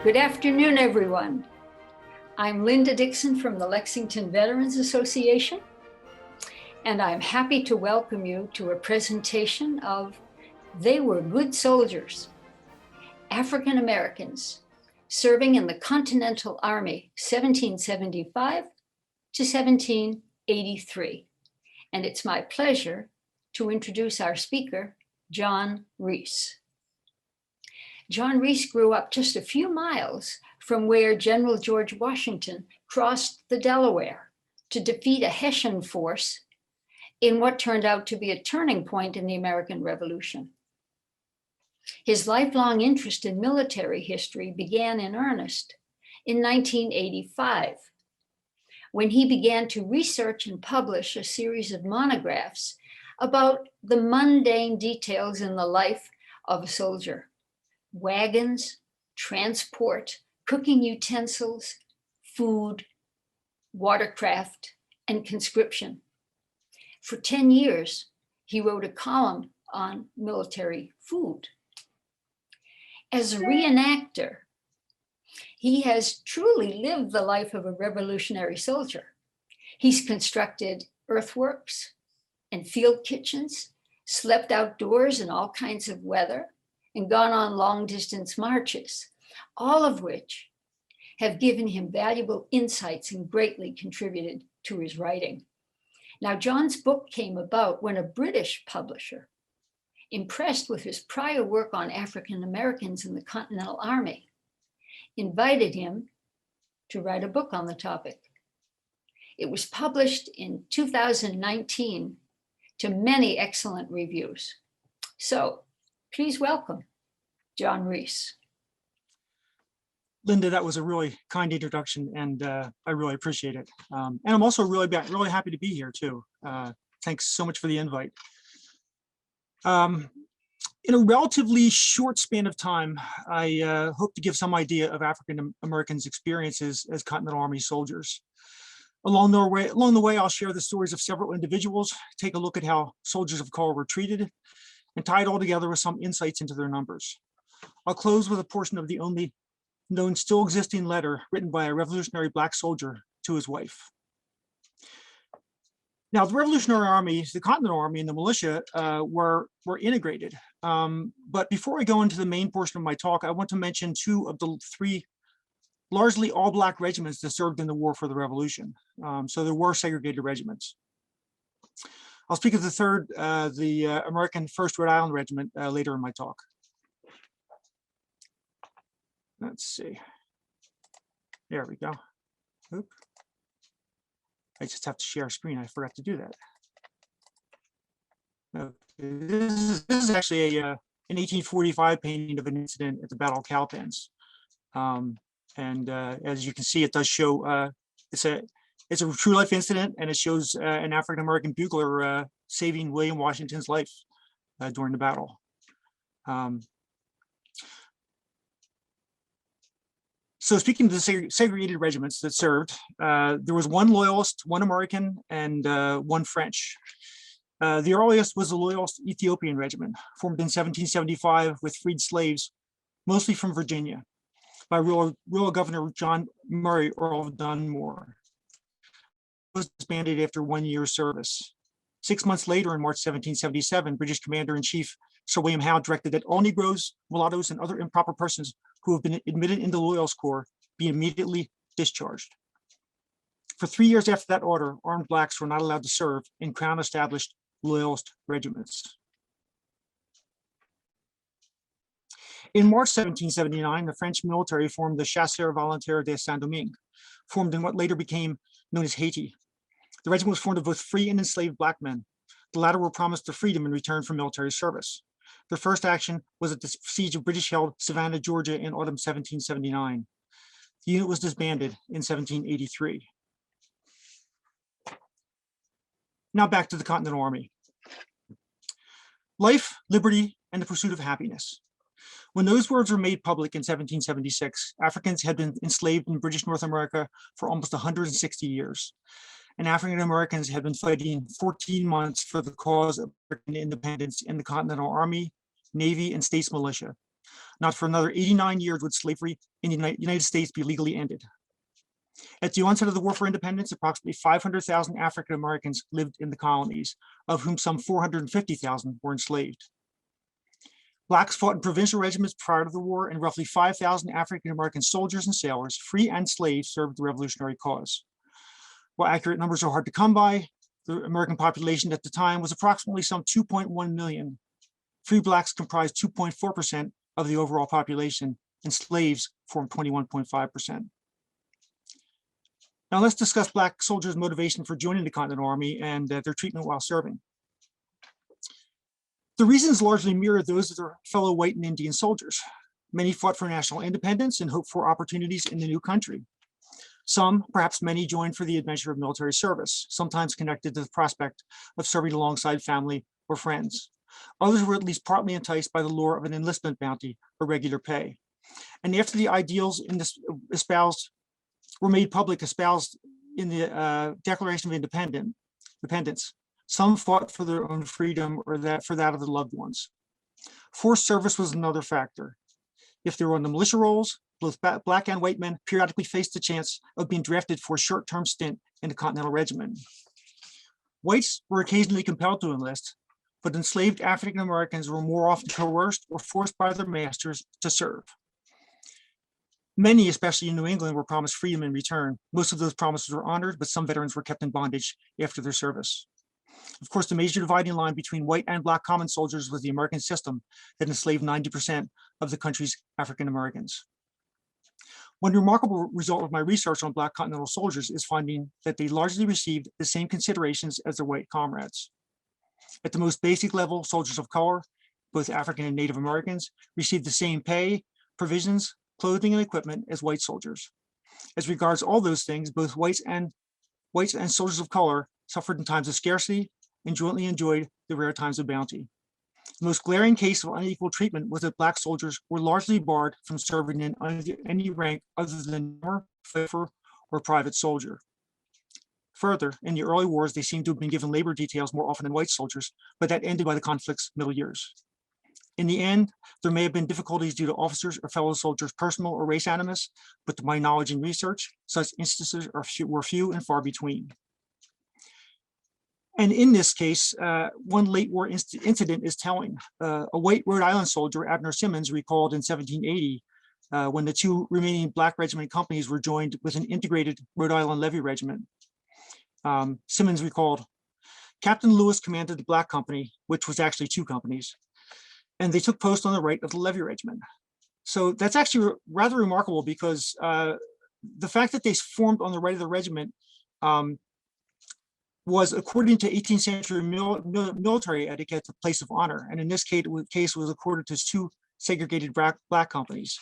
Good afternoon, everyone. I'm Linda Dixon from the Lexington Veterans Association, and I'm happy to welcome you to a presentation of They Were Good Soldiers, African Americans serving in the Continental Army, 1775 to 1783. And it's my pleasure to introduce our speaker, John Rees. John Rees grew up just a few miles from where General George Washington crossed the Delaware to defeat a Hessian force in what turned out to be a turning point in the American Revolution. His lifelong interest in military history began in earnest in 1985, when he began to research and publish a series of monographs about the mundane details in the life of a soldier. Wagons, transport, cooking utensils, food, watercraft, and conscription. For 10 years, he wrote a column on military food. As a reenactor, he has truly lived the life of a revolutionary soldier. He's constructed earthworks and field kitchens, slept outdoors in all kinds of weather, and gone on long-distance marches, all of which have given him valuable insights and greatly contributed to his writing. Now, John's book came about when a British publisher, impressed with his prior work on African Americans in the Continental Army, invited him to write a book on the topic. It was published in 2019 to many excellent reviews. So, please welcome John Rees. Linda, that was a really kind introduction, and I really appreciate it. And I'm also really happy to be here too. Thanks so much for the invite. In a relatively short span of time, I hope to give some idea of African Americans' experiences as Continental Army soldiers. Along the way, I'll share the stories of several individuals, take a look at how soldiers of color were treated, and tie it all together with some insights into their numbers. I'll close with a portion of the only known still existing letter written by a Revolutionary Black soldier to his wife. Now, the Revolutionary Army, the Continental Army, and the militia were integrated. But before I go into the main portion of my talk, I want to mention two of the three largely all Black regiments that served in the war for the Revolution. So there were segregated regiments. I'll speak of the third, the American 1st Rhode Island Regiment, later in my talk. Let's see. There we go. Oop. I just have to share a screen. I forgot to do that. Okay. This is actually an 1845 painting of an incident at the Battle of Cowpens. And as you can see, it does show, it's a true life incident, and it shows an African-American bugler saving William Washington's life during the battle. So speaking of the segregated regiments that served, there was one Loyalist, one American, and one French. The earliest was the Loyalist Ethiopian Regiment, formed in 1775 with freed slaves, mostly from Virginia, by Royal Governor John Murray, Earl of Dunmore. It was disbanded after 1 year's service. 6 months later, in March 1777, British Commander-in-Chief Sir William Howe directed that all Negroes, mulattoes, and other improper persons who have been admitted into the Loyalist Corps be immediately discharged. For 3 years after that order, armed Blacks were not allowed to serve in Crown-established Loyalist regiments. In March 1779, the French military formed the Chasseurs Volontaires de Saint-Domingue, formed in what later became known as Haiti. The regiment was formed of both free and enslaved Black men. The latter were promised their freedom in return for military service. Their first action was at the siege of British-held Savannah, Georgia in autumn 1779. The unit was disbanded in 1783. Now back to the Continental Army. Life, liberty, and the pursuit of happiness. When those words were made public in 1776, Africans had been enslaved in British North America for almost 160 years. And African Americans had been fighting 14 months for the cause of American independence in the Continental Army, Navy, and States Militia. Not for another 89 years would slavery in the United States be legally ended. At the onset of the War for Independence, approximately 500,000 African Americans lived in the colonies, of whom some 450,000 were enslaved. Blacks fought in provincial regiments prior to the war, and roughly 5,000 African American soldiers and sailors, free and slave, served the revolutionary cause. While accurate numbers are hard to come by, the American population at the time was approximately some 2.1 million. Free blacks comprised 2.4% of the overall population, and slaves formed 21.5%. Now let's discuss Black soldiers' motivation for joining the Continental Army and their treatment while serving. The reasons largely mirror those of their fellow white and Indian soldiers. Many fought for national independence and hoped for opportunities in the new country. Some, perhaps many, joined for the adventure of military service, sometimes connected to the prospect of serving alongside family or friends. Others were at least partly enticed by the lure of an enlistment bounty or regular pay. And after the ideals in this espoused were made public, espoused in the Declaration of Independence, some fought for their own freedom or for that of their loved ones. Forced service was another factor. If they were on the militia rolls, both Black and white men periodically faced the chance of being drafted for a short-term stint in the Continental Regiment. Whites were occasionally compelled to enlist, but enslaved African Americans were more often coerced or forced by their masters to serve. Many, especially in New England, were promised freedom in return. Most of those promises were honored, but some veterans were kept in bondage after their service. Of course, the major dividing line between white and Black common soldiers was the American system that enslaved 90% of the country's African Americans. One remarkable result of my research on Black Continental soldiers is finding that they largely received the same considerations as their white comrades. At the most basic level, soldiers of color, both African and Native Americans, received the same pay, provisions, clothing, and equipment as white soldiers. As regards all those things, both whites and soldiers of color suffered in times of scarcity and jointly enjoyed the rare times of bounty. The most glaring case of unequal treatment was that Black soldiers were largely barred from serving in any rank other than fifer or private soldier. Further, in the early wars, they seem to have been given labor details more often than white soldiers, but that ended by the conflict's middle years. In the end, there may have been difficulties due to officers or fellow soldiers' personal or race animus, but to my knowledge and research, such instances were few and far between. And in this case, one late war incident is telling. A white Rhode Island soldier, Abner Simmons, recalled in 1780, when the two remaining Black regiment companies were joined with an integrated Rhode Island levy regiment. Simmons recalled, Captain Lewis commanded the Black company, which was actually two companies, and they took post on the right of the levy regiment. So that's actually rather remarkable because the fact that they formed on the right of the regiment was, according to 18th century military etiquette, the place of honor. And in this case was accorded to two segregated Black companies.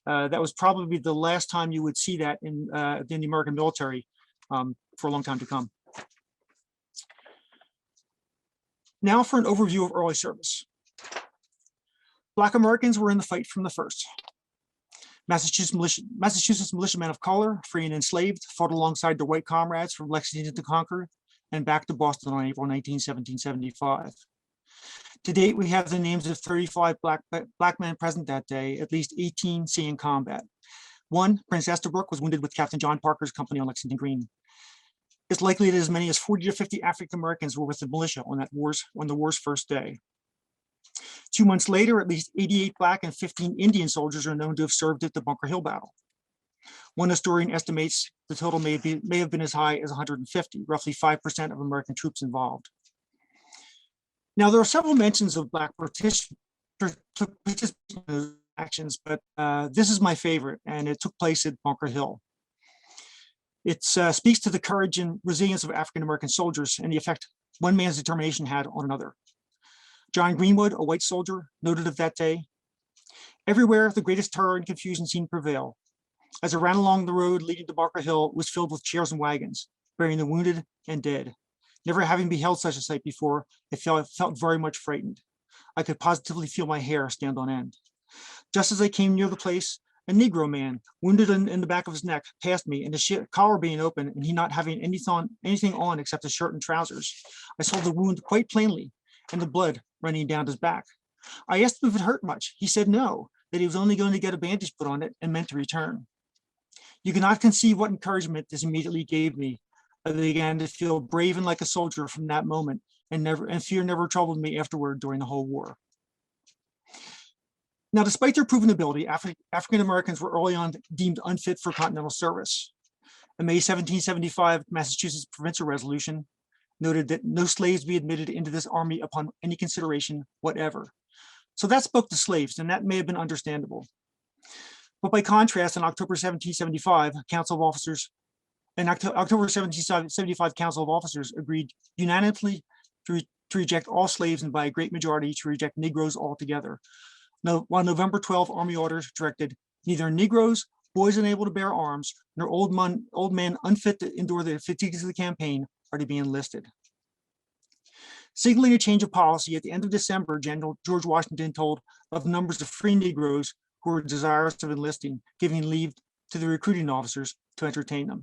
That was probably the last time you would see that in the American military for a long time to come. Now for an overview of early service. Black Americans were in the fight from the first. Massachusetts militiamen of color, free and enslaved, fought alongside their white comrades from Lexington to Concord and back to Boston on April 19, 1775. To date, we have the names of 35 black men present that day, at least 18 seeing combat. One, Prince Estabrook, was wounded with Captain John Parker's company on Lexington Green. It's likely that as many as 40 to 50 African Americans were with the militia on the war's first day. 2 months later, at least 88 Black and 15 Indian soldiers are known to have served at the Bunker Hill battle. One historian estimates the total may have been as high as 150, roughly 5% of American troops involved. Now, there are several mentions of Black participation in those actions, but this is my favorite, and it took place at Bunker Hill. It speaks to the courage and resilience of African American soldiers and the effect one man's determination had on another. John Greenwood, a white soldier, noted of that day, everywhere the greatest terror and confusion seemed to prevail. As I ran along the road leading to Bunker Hill, it was filled with chairs and wagons, bearing the wounded and dead. Never having beheld such a sight before, I felt very much frightened. I could positively feel my hair stand on end. Just as I came near the place, a Negro man, wounded in the back of his neck, passed me, and the collar being open and he not having anything on except a shirt and trousers. I saw the wound quite plainly and the blood running down his back. I asked him if it hurt much. He said no, that he was only going to get a bandage put on it and meant to return. You cannot conceive what encouragement this immediately gave me. I began to feel brave and like a soldier from that moment, and fear never troubled me afterward during the whole war. Now, despite their proven ability, African Americans were early on deemed unfit for continental service. A May 1775 Massachusetts provincial resolution noted that no slaves be admitted into this army upon any consideration whatever. So that spoke to slaves, and that may have been understandable. But by contrast, in October 1775, Council of Officers agreed unanimously to reject all slaves, and by a great majority to reject Negroes altogether. Now, while November 12 Army orders directed neither Negroes, boys unable to bear arms, nor old men unfit to endure the fatigues of the campaign are to be enlisted. Signaling a change of policy, at the end of December, General George Washington told of numbers of free Negroes who were desirous of enlisting, giving leave to the recruiting officers to entertain them.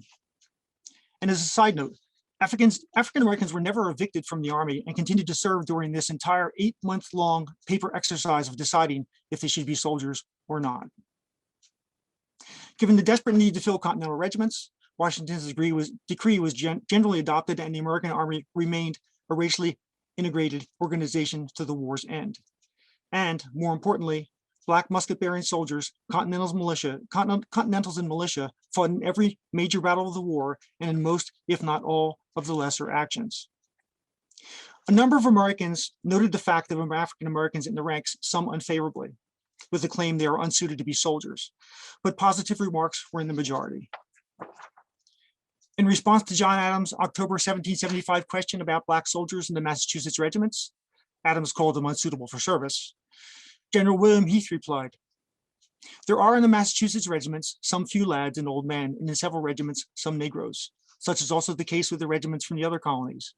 And as a side note, African Americans were never evicted from the Army and continued to serve during this entire 8-month-long paper exercise of deciding if they should be soldiers or not. Given the desperate need to fill continental regiments, Washington's decree was generally adopted, and the American Army remained a racially integrated organization to the war's end. And more importantly, Black musket-bearing soldiers, Continentals and militia, fought in every major battle of the war and in most, if not all, of the lesser actions. A number of Americans noted the fact of African Americans in the ranks, some unfavorably, with the claim they are unsuited to be soldiers, but positive remarks were in the majority. In response to John Adams' October 1775 question about Black soldiers in the Massachusetts regiments, Adams called them unsuitable for service. General William Heath replied, "There are in the Massachusetts regiments some few lads and old men, and in several regiments some Negroes. Such is also the case with the regiments from the other colonies.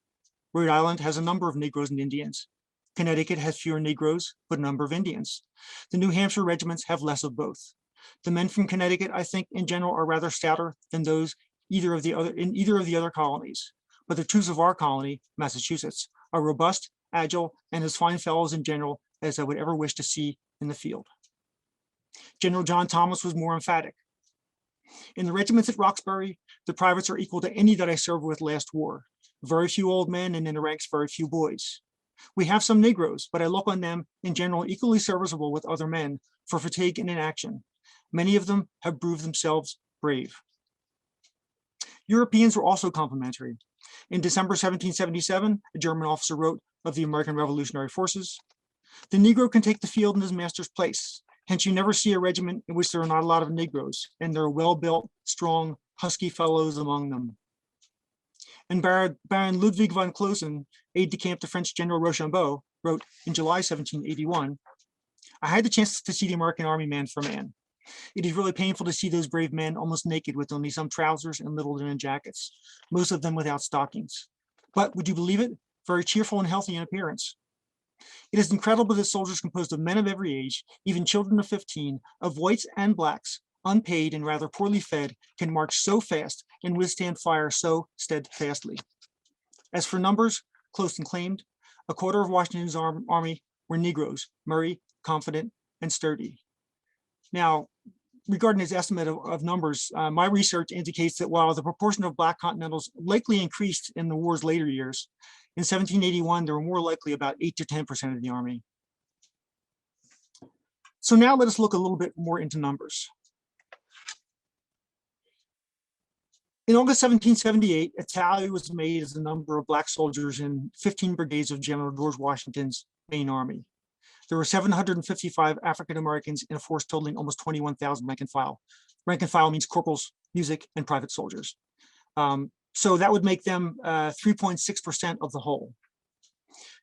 Rhode Island has a number of Negroes and Indians. Connecticut has fewer Negroes, but a number of Indians. The New Hampshire regiments have less of both. The men from Connecticut, I think, in general, are rather stouter than those in either of the other colonies. But the troops of our colony, Massachusetts, are robust, agile, and as fine fellows in general as I would ever wish to see in the field." General John Thomas was more emphatic. "In the regiments at Roxbury, the privates are equal to any that I served with last war. Very few old men, and in the ranks very few boys. We have some Negroes, but I look on them in general equally serviceable with other men for fatigue and inaction. Many of them have proved themselves brave." Europeans were also complimentary. In December 1777, a German officer wrote of the American Revolutionary Forces, "The Negro can take the field in his master's place. Hence you never see a regiment in which there are not a lot of Negroes, and there are well-built, strong, husky fellows among them." And Baron Ludwig von Closen, aide-de-camp to French General Rochambeau, wrote in July 1781, "I had the chance to see the American Army man for man. It is really painful to see those brave men almost naked with only some trousers and little linen jackets, most of them without stockings. But would you believe it? Very cheerful and healthy in appearance. It is incredible that soldiers composed of men of every age, even children of 15, of whites and blacks, unpaid and rather poorly fed, can march so fast and withstand fire so steadfastly." As for numbers, Closen claimed, a quarter of Washington's army were Negroes, merry, confident, and sturdy. Now, regarding his estimate of numbers, my research indicates that while the proportion of Black Continentals likely increased in the war's later years, in 1781, there were more likely about 8 to 10% of the Army. So now let us look a little bit more into numbers. In August 1778, a tally was made as the number of Black soldiers in 15 brigades of General George Washington's main army. There were 755 African Americans in a force totaling almost 21,000 rank and file. Rank and file means corporals, music, and private soldiers. So that would make them 3.6% of the whole.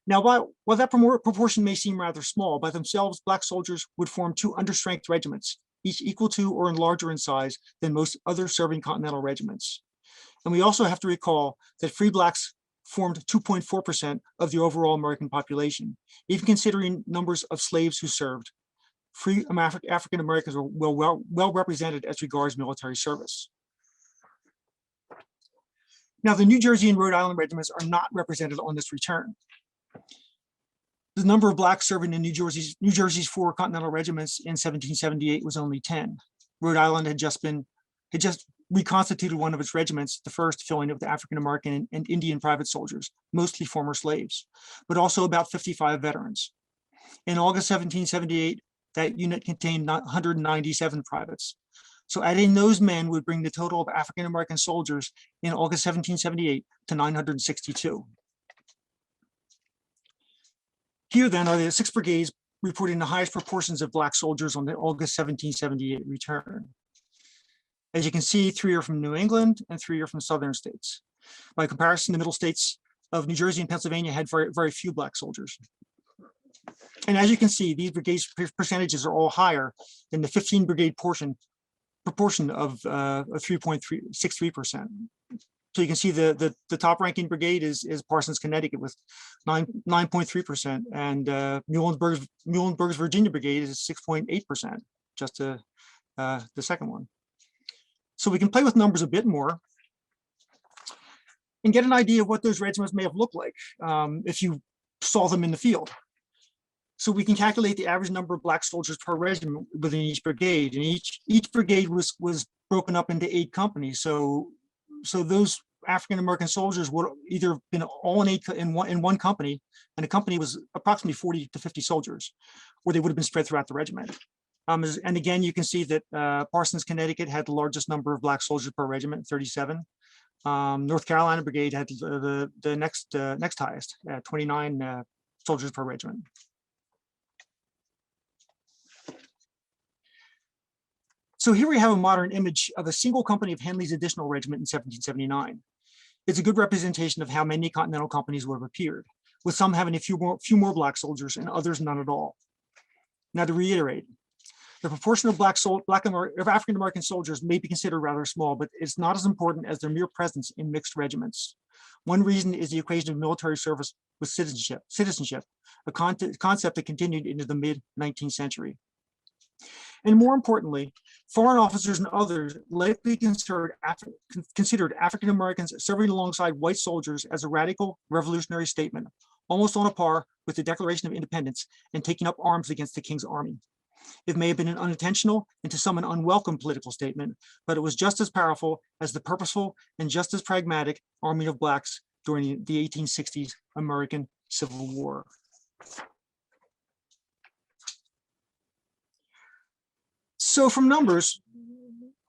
Now, while that proportion may seem rather small, by themselves, Black soldiers would form 2 understrength regiments, each equal to or larger in size than most other serving Continental regiments. And we also have to recall that free Blacks formed 2.4% of the overall American population, even considering numbers of slaves who served. Free African Americans were well represented as regards military service. Now, the New Jersey and Rhode Island regiments are not represented on this return. The number of blacks serving in New Jersey's 4 Continental Regiments in 1778 was only 10. Rhode Island had just reconstituted one of its regiments, the first, filling it with African American and Indian private soldiers, mostly former slaves, but also about 55 veterans. In August 1778, that unit contained 197 privates. So adding those men would bring the total of African American soldiers in August 1778 to 962. Here then are the 6 brigades reporting the highest proportions of black soldiers on the August 1778 return. As you can see, 3 are from New England and 3 are from southern states. By comparison, the middle states of New Jersey and Pennsylvania had very, very few black soldiers. And as you can see, these brigades percentages are all higher than the 15 brigade proportion of 3.63%. So you can see the top ranking brigade is Parsons, Connecticut with 9.3%, and Muhlenberg's Virginia brigade is 6.8%, just the second one. So we can play with numbers a bit more and get an idea of what those regiments may have looked like if you saw them in the field. So we can calculate the average number of black soldiers per regiment within each brigade, and each brigade was broken up into 8 companies. So those African American soldiers would either have been all in one company, and the company was approximately 40 to 50 soldiers, or they would have been spread throughout the regiment. And again, you can see that Parsons, Connecticut had the largest number of black soldiers per regiment, 37. North Carolina Brigade had the next highest, 29 soldiers per regiment. So here we have a modern image of a single company of Henley's additional regiment in 1779. It's a good representation of how many Continental companies would have appeared, with some having a few more black soldiers and others none at all. Now to reiterate, the proportion of African American soldiers may be considered rather small, but it's not as important as their mere presence in mixed regiments. One reason is the equation of military service with citizenship, a concept that continued into the mid-19th century. And more importantly, foreign officers and others likely considered African Americans serving alongside white soldiers as a radical revolutionary statement, almost on a par with the Declaration of Independence and taking up arms against the King's army. It may have been an unintentional and to some an unwelcome political statement, but it was just as powerful as the purposeful and just as pragmatic arming of blacks during the 1860s American Civil War. So from numbers,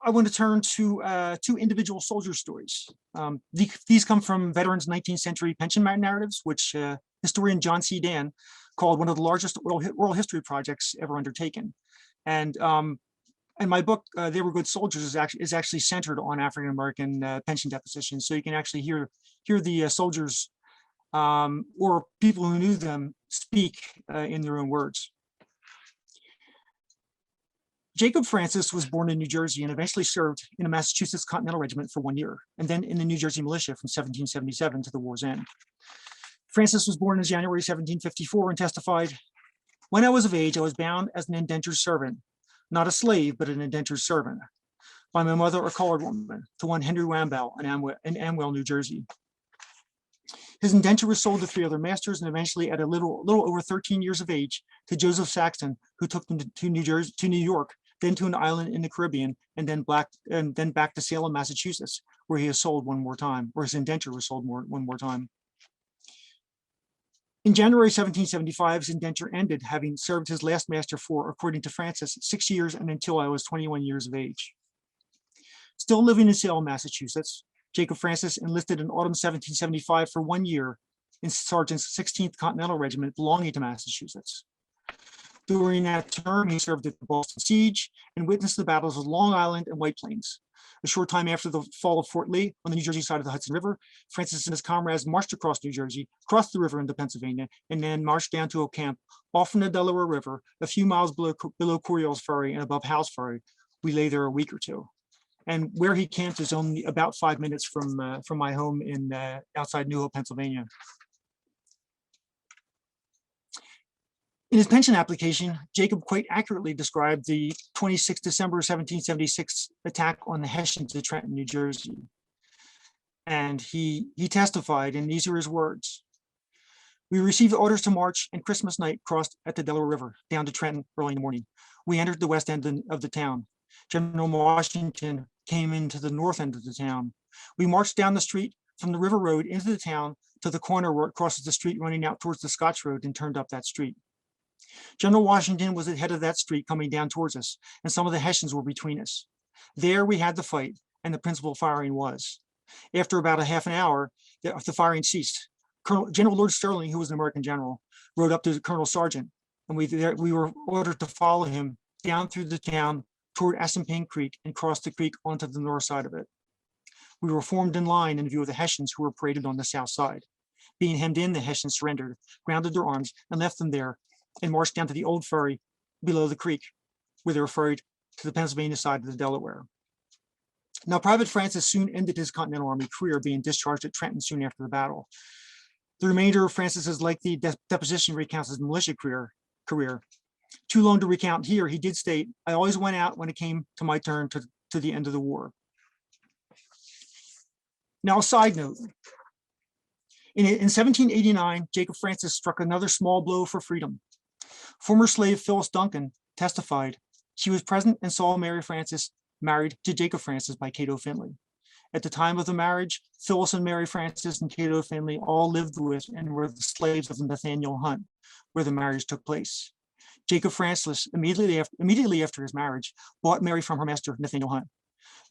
I want to turn to 2 individual soldier stories. These come from veterans' 19th century pension narratives, which historian John C. Dan called one of the largest oral history projects ever undertaken. And my book, They Were Good Soldiers, is actually centered on African American pension depositions. So you can actually hear the soldiers or people who knew them speak in their own words. Jacob Francis was born in New Jersey and eventually served in a Massachusetts Continental Regiment for 1 year, and then in the New Jersey Militia from 1777 to the war's end. Francis was born in January 1754 and testified, "When I was of age, I was bound as an indentured servant, not a slave, but an indentured servant, by my mother, a colored woman, to one Henry Wambow in Amwell, New Jersey. His indenture was sold to 3 other masters, and eventually, at a little over 13 years of age, to Joseph Saxton, who took them to New York, then to an island in the Caribbean, and then back to Salem, Massachusetts, where he is sold one more time, where his indenture was sold one more time. In January 1775, his indenture ended, having served his last master for, according to Francis, 6 years and until I was 21 years of age. Still living in Salem, Massachusetts, Jacob Francis enlisted in autumn 1775 for 1 year in Sergeant's 16th Continental Regiment belonging to Massachusetts. During that term, he served at the Boston Siege and witnessed the battles of Long Island and White Plains. A short time after the fall of Fort Lee on the New Jersey side of the Hudson River, Francis and his comrades marched across New Jersey, crossed the river into Pennsylvania, and then marched down to a camp off from the Delaware River, a few miles below Coriolis Ferry and above Howell's Ferry. We lay there a week or 2. And where he camped is only about 5 minutes from my home in outside New Hope, Pennsylvania. In his pension application, Jacob quite accurately described the 26 December 1776 attack on the Hessians at Trenton, New Jersey. And he testified, and these are his words: We received orders to march, and Christmas night crossed at the Delaware River down to Trenton early in the morning. We entered the west end of the town. General Washington came into the north end of the town. We marched down the street from the River Road into the town to the corner where it crosses the street running out towards the Scotch Road and turned up that street. General Washington was at the head of that street coming down towards us, and some of the Hessians were between us. There we had the fight, and the principal firing was. After about a half an hour, the firing ceased. General Lord Sterling, who was an American general, rode up to Colonel Sargent, and we were ordered to follow him down through the town toward Assunpink Creek and cross the creek onto the north side of it. We were formed in line in view of the Hessians who were paraded on the south side. Being hemmed in, the Hessians surrendered, grounded their arms, and left them there, and marched down to the old ferry below the creek, where they were ferried to the Pennsylvania side of the Delaware. Now, Private Francis soon ended his Continental Army career, being discharged at Trenton soon after the battle. The remainder of Francis's lengthy deposition recounts his militia career. Too long to recount here, he did state, "I always went out when it came to my turn to the end of the war." Now, a side note. In 1789, Jacob Francis struck another small blow for freedom. Former slave Phyllis Duncan testified she was present and saw Mary Francis married to Jacob Francis by Cato Finley. At the time of the marriage, Phyllis and Mary Francis and Cato Finley all lived with and were the slaves of Nathaniel Hunt, where the marriage took place. Jacob Francis, immediately after his marriage, bought Mary from her master, Nathaniel Hunt.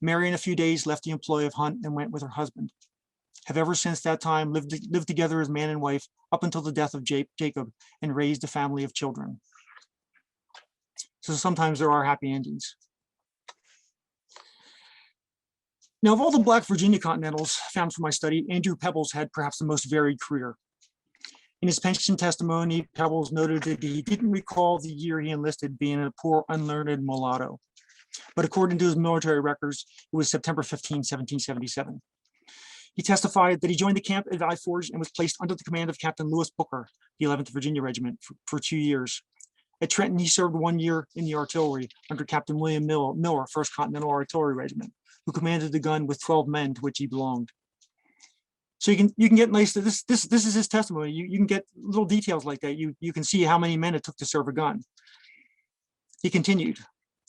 Mary, in a few days, left the employ of Hunt and went with her husband. Have ever since that time lived together as man and wife up until the death of Jacob, and raised a family of children. So sometimes there are happy endings. Now, of all the Black Virginia Continentals found for my study, Andrew Pebbles had perhaps the most varied career. In his pension testimony, Pebbles noted that he didn't recall the year he enlisted, being a poor, unlearned mulatto. But according to his military records, it was September 15, 1777. He testified that he joined the camp at Valley Forge and was placed under the command of Captain Lewis Booker, the 11th Virginia Regiment, for 2 years. At Trenton, he served 1 year in the artillery under Captain William Miller, 1st Continental Artillery Regiment, who commanded the gun with 12 men to which he belonged. So you can get nice. This is his testimony. You can get little details like that. You can see how many men it took to serve a gun. He continued.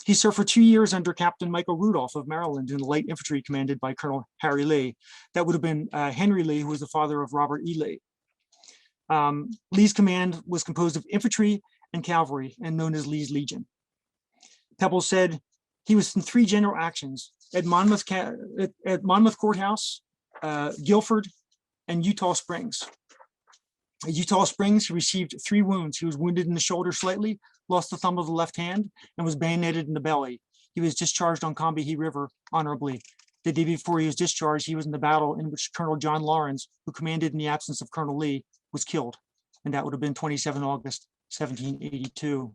He served for 2 years under Captain Michael Rudolph of Maryland in the light infantry commanded by Colonel Harry Lee. That would have been Henry Lee, who was the father of Robert E. Lee. Lee's command was composed of infantry and cavalry and known as Lee's Legion. Pebbles said he was in 3 general actions at Monmouth Courthouse, Guilford, and Eutaw Springs. At Eutaw Springs, he received 3 wounds. He was wounded in the shoulder slightly, lost the thumb of the left hand, and was bayoneted in the belly. He was discharged on Combahee River honorably. The day before he was discharged, he was in the battle in which Colonel John Lawrence, who commanded in the absence of Colonel Lee, was killed. And that would have been 27 August, 1782.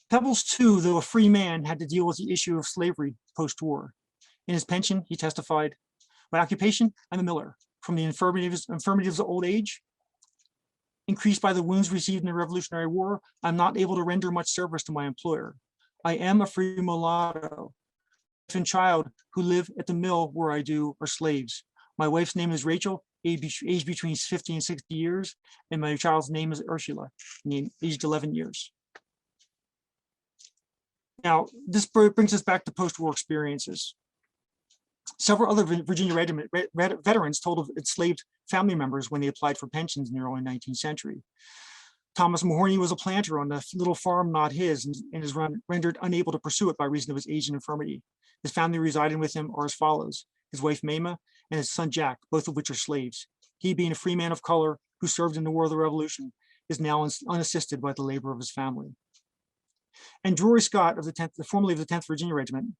Pebbles, too, though a free man, had to deal with the issue of slavery post-war. In his pension, he testified, "My occupation, I'm a miller. From the infirmities of old age, increased by the wounds received in the Revolutionary War, I'm not able to render much service to my employer. I am a free mulatto. Wife and child who live at the mill where I do are slaves. My wife's name is Rachel, aged between 50 and 60 years, and my child's name is Ursula, aged 11 years. Now, this brings us back to post-war experiences. Several other Virginia regiment veterans told of enslaved family members when they applied for pensions in the early 19th century. Thomas Mahoney was a planter on a little farm not his, and is rendered unable to pursue it by reason of his age and infirmity. His family residing with him are as follows: his wife Mama and his son Jack, both of which are slaves. He, being a free man of color who served in the War of the Revolution, is now unassisted by the labor of his family. And Drury Scott, formerly of the 10th Virginia Regiment,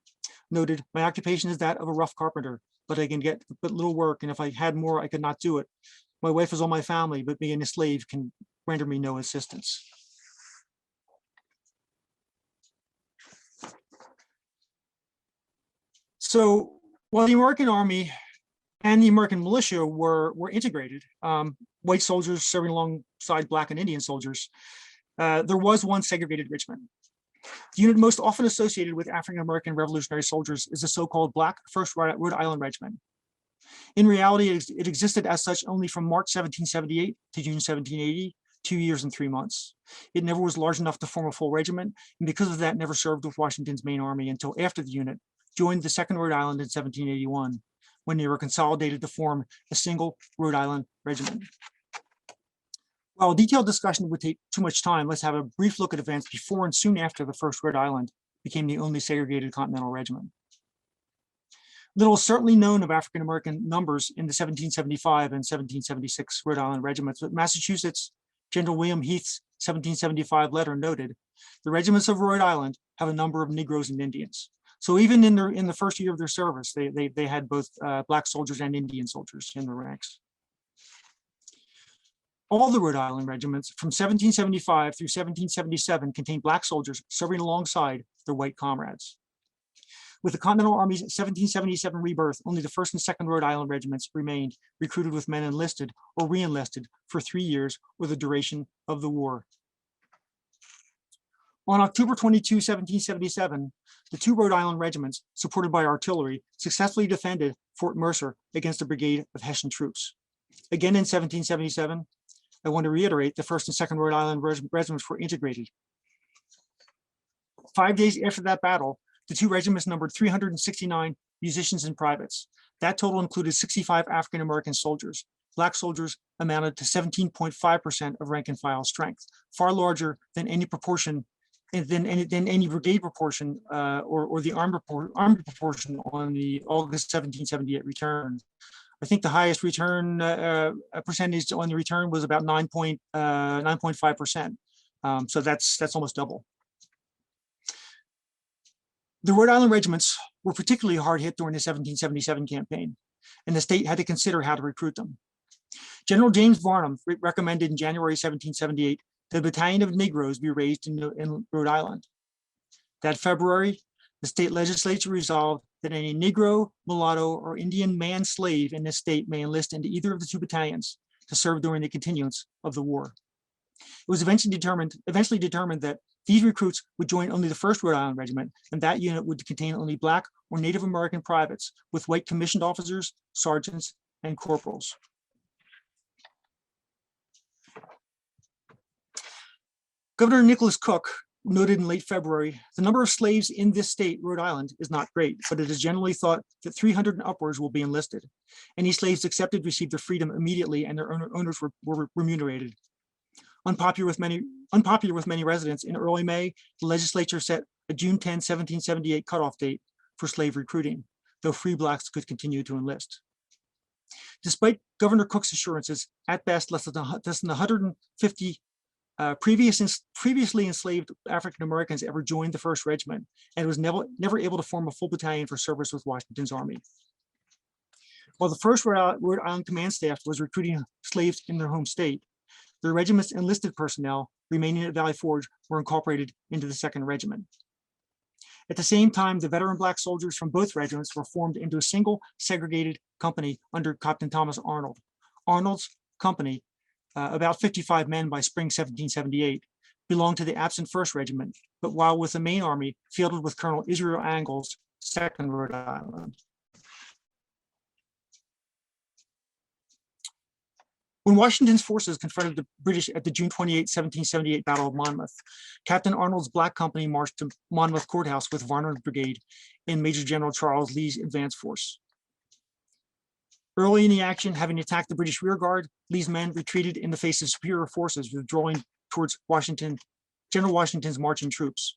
noted, "My occupation is that of a rough carpenter, but I can get but little work, and if I had more, I could not do it. My wife is all my family, but being a slave can render me no assistance." So while the American Army and the American militia were integrated, white soldiers serving alongside Black and Indian soldiers, there was one segregated regiment. The unit most often associated with African-American Revolutionary soldiers is the so-called Black 1st Rhode Island Regiment. In reality, it existed as such only from March 1778 to June 1780, 2 years and 3 months. It never was large enough to form a full regiment, and because of that, never served with Washington's main army until after the unit joined the 2nd Rhode Island in 1781, when they were consolidated to form a single Rhode Island regiment. While a detailed discussion would take too much time, let's have a brief look at events before and soon after the 1st Rhode Island became the only segregated Continental Regiment. Little is certainly known of African American numbers in the 1775 and 1776 Rhode Island regiments, but Massachusetts General William Heath's 1775 letter noted, the regiments of Rhode Island have a number of Negroes and Indians. So even in the first year of their service, they had both Black soldiers and Indian soldiers in their ranks. All the Rhode Island regiments from 1775 through 1777 contained Black soldiers serving alongside their white comrades. With the Continental Army's 1777 rebirth, only the 1st and 2nd Rhode Island regiments remained, recruited with men enlisted or re-enlisted for 3 years or the duration of the war. On October 22, 1777, the 2 Rhode Island regiments, supported by artillery, successfully defended Fort Mercer against a brigade of Hessian troops. Again in 1777, I want to reiterate, the 1st and 2nd Rhode Island regiments were integrated. 5 days after that battle, the 2 regiments numbered 369 musicians and privates. That total included 65 African-American soldiers. Black soldiers amounted to 17.5% of rank and file strength, far larger than any proportion, than any brigade proportion or the armed proportion on the August 1778 return. I think the highest return percentage on the return was about 9.5%. So that's almost double. The Rhode Island regiments were particularly hard hit during the 1777 campaign, and the state had to consider how to recruit them. General James Varnum recommended in January 1778 that a battalion of Negroes be raised in Rhode Island. That February, the state legislature resolved that any Negro, mulatto, or Indian man slave in this state may enlist into either of the 2 battalions to serve during the continuance of the war. It was eventually determined that these recruits would join only the 1st Rhode Island Regiment, and that unit would contain only Black or Native American privates with white commissioned officers, sergeants, and corporals. Governor Nicholas Cook noted in late February, the number of slaves in this state, Rhode Island, is not great, but it is generally thought that 300 and upwards will be enlisted. Any slaves accepted received their freedom immediately, and their owners were remunerated. Unpopular with many residents, in early May, the legislature set a June 10, 1778 cutoff date for slave recruiting, though free Blacks could continue to enlist. Despite Governor Cook's assurances, at best less than 150 previously enslaved African Americans ever joined the 1st Regiment, and was never able to form a full battalion for service with Washington's army. While the 1st Rhode Island Command Staff was recruiting slaves in their home state, the regiment's enlisted personnel remaining at Valley Forge were incorporated into the 2nd Regiment. At the same time, the veteran Black soldiers from both regiments were formed into a single segregated company under Captain Thomas Arnold. Arnold's company, about 55 men by spring 1778, belonged to the absent 1st Regiment, but while with the main army, fielded with Colonel Israel Angle's 2nd Rhode Island. When Washington's forces confronted the British at the June 28, 1778 Battle of Monmouth, Captain Arnold's Black Company marched to Monmouth Courthouse with Varnum's brigade and Major General Charles Lee's advance force. Early in the action, having attacked the British rear guard, Lee's men retreated in the face of superior forces, withdrawing towards General Washington's marching troops.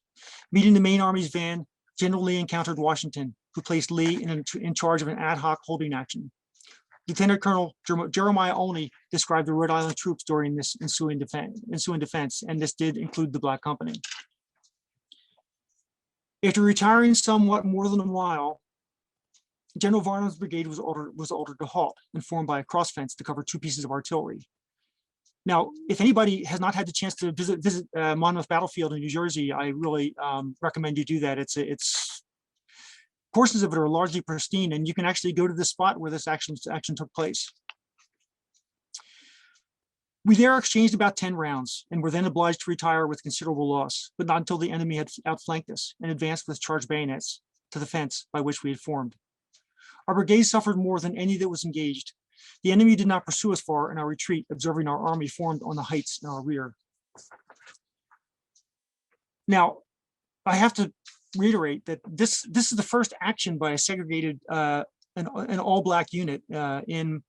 Meeting the main army's van, General Lee encountered Washington, who placed Lee in charge of an ad hoc holding action. Lieutenant Colonel Jeremiah Olney described the Rhode Island troops during this ensuing defense, and this did include the Black Company. After retiring somewhat more than a mile, General Varnum's brigade was ordered to halt and formed by a cross fence to cover 2 pieces of artillery. Now, if anybody has not had the chance to visit Monmouth Battlefield in New Jersey, I really recommend you do that. It's portions of it are largely pristine, and you can actually go to the spot where this action took place. We there exchanged about 10 rounds and were then obliged to retire with considerable loss, but not until the enemy had outflanked us and advanced with charged bayonets to the fence by which we had formed. Our brigade suffered more than any that was engaged. The enemy did not pursue us far in our retreat, observing our army formed on the heights in our rear. Now, I have to reiterate that this is the first action by a segregated, an all-black unit in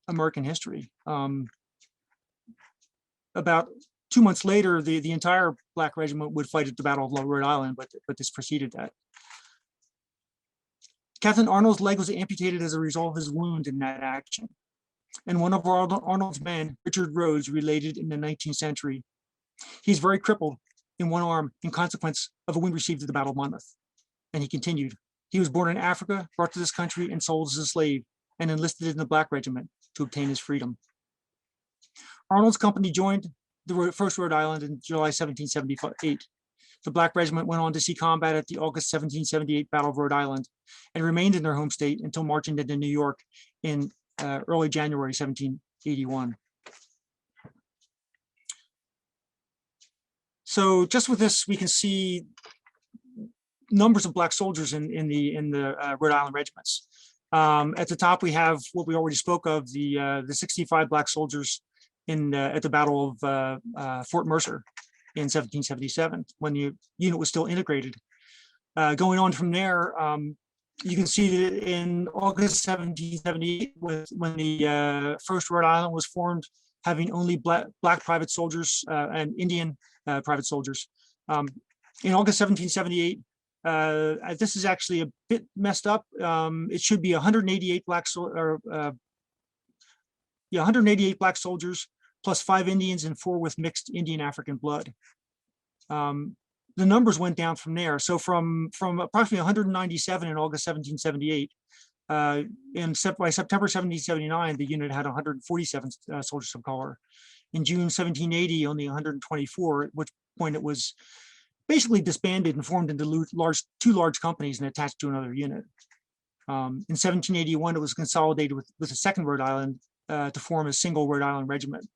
American history. About 2 months later, the entire Black Regiment would fight at the Battle of Rhode Island, but this preceded that. Captain Arnold's leg was amputated as a result of his wound in that action. And one of Arnold's men, Richard Rhodes, related in the 19th century, he's very crippled in one arm in consequence of a wound received at the Battle of Monmouth. And he continued, he was born in Africa, brought to this country and sold as a slave, and enlisted in the Black Regiment to obtain his freedom. Arnold's company joined the 1st Rhode Island in July 1778. The Black Regiment went on to see combat at the August 1778 Battle of Rhode Island and remained in their home state until marching into New York in early January 1781. So just with this, we can see numbers of Black soldiers in the Rhode Island regiments. At the top, we have what we already spoke of, the 65 Black soldiers at the Battle of Fort Mercer in 1777, when the unit was still integrated. Going on from there, you can see that in August 1778, when the 1st Rhode Island was formed, having only black private soldiers and Indian private soldiers. In August 1778, this is actually a bit messed up. It should be 188 188 Black soldiers, plus 5 Indians and 4 with mixed Indian African blood. The numbers went down from there. So from approximately 197 in August 1778, by September 1779, the unit had 147 soldiers of color. In June 1780, only 124, at which point it was basically disbanded and formed into two large companies and attached to another unit. In 1781, it was consolidated with the 2nd Rhode Island to form a single Rhode Island regiment.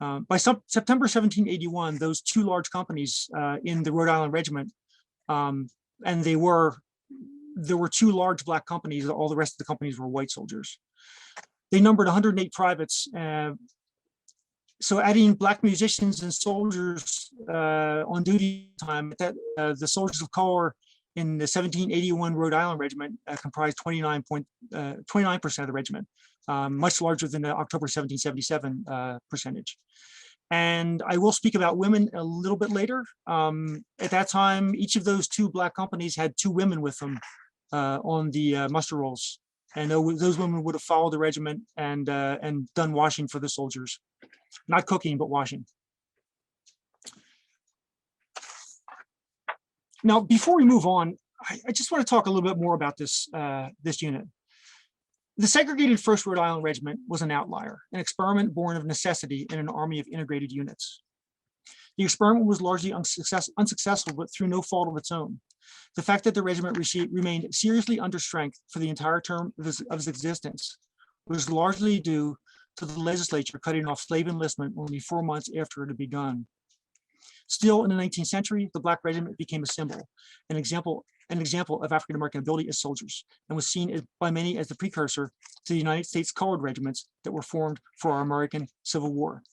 By September 1781, those 2 large companies in the Rhode Island Regiment, and there were 2 large Black companies, all the rest of the companies were white soldiers. They numbered 108 privates. So adding Black musicians and soldiers on duty time, the soldiers of color in the 1781 Rhode Island Regiment comprised 29% of the regiment, much larger than the October 1777 percentage. And I will speak about women a little bit later. At that time, each of those 2 Black companies had 2 women with them on the muster rolls. And those women would have followed the regiment and done washing for the soldiers. Not cooking, but washing. Now, before we move on, I just want to talk a little bit more about this unit. The segregated 1st Rhode Island Regiment was an outlier, an experiment born of necessity in an army of integrated units. The experiment was largely unsuccessful, but through no fault of its own. The fact that the regiment remained seriously under strength for the entire term of its existence was largely due to the legislature cutting off slave enlistment only 4 months after it had begun. Still, in the 19th century, the Black Regiment became a symbol, an example of African-American ability as soldiers, and was seen by many as the precursor to the United States colored regiments that were formed for our American Civil War.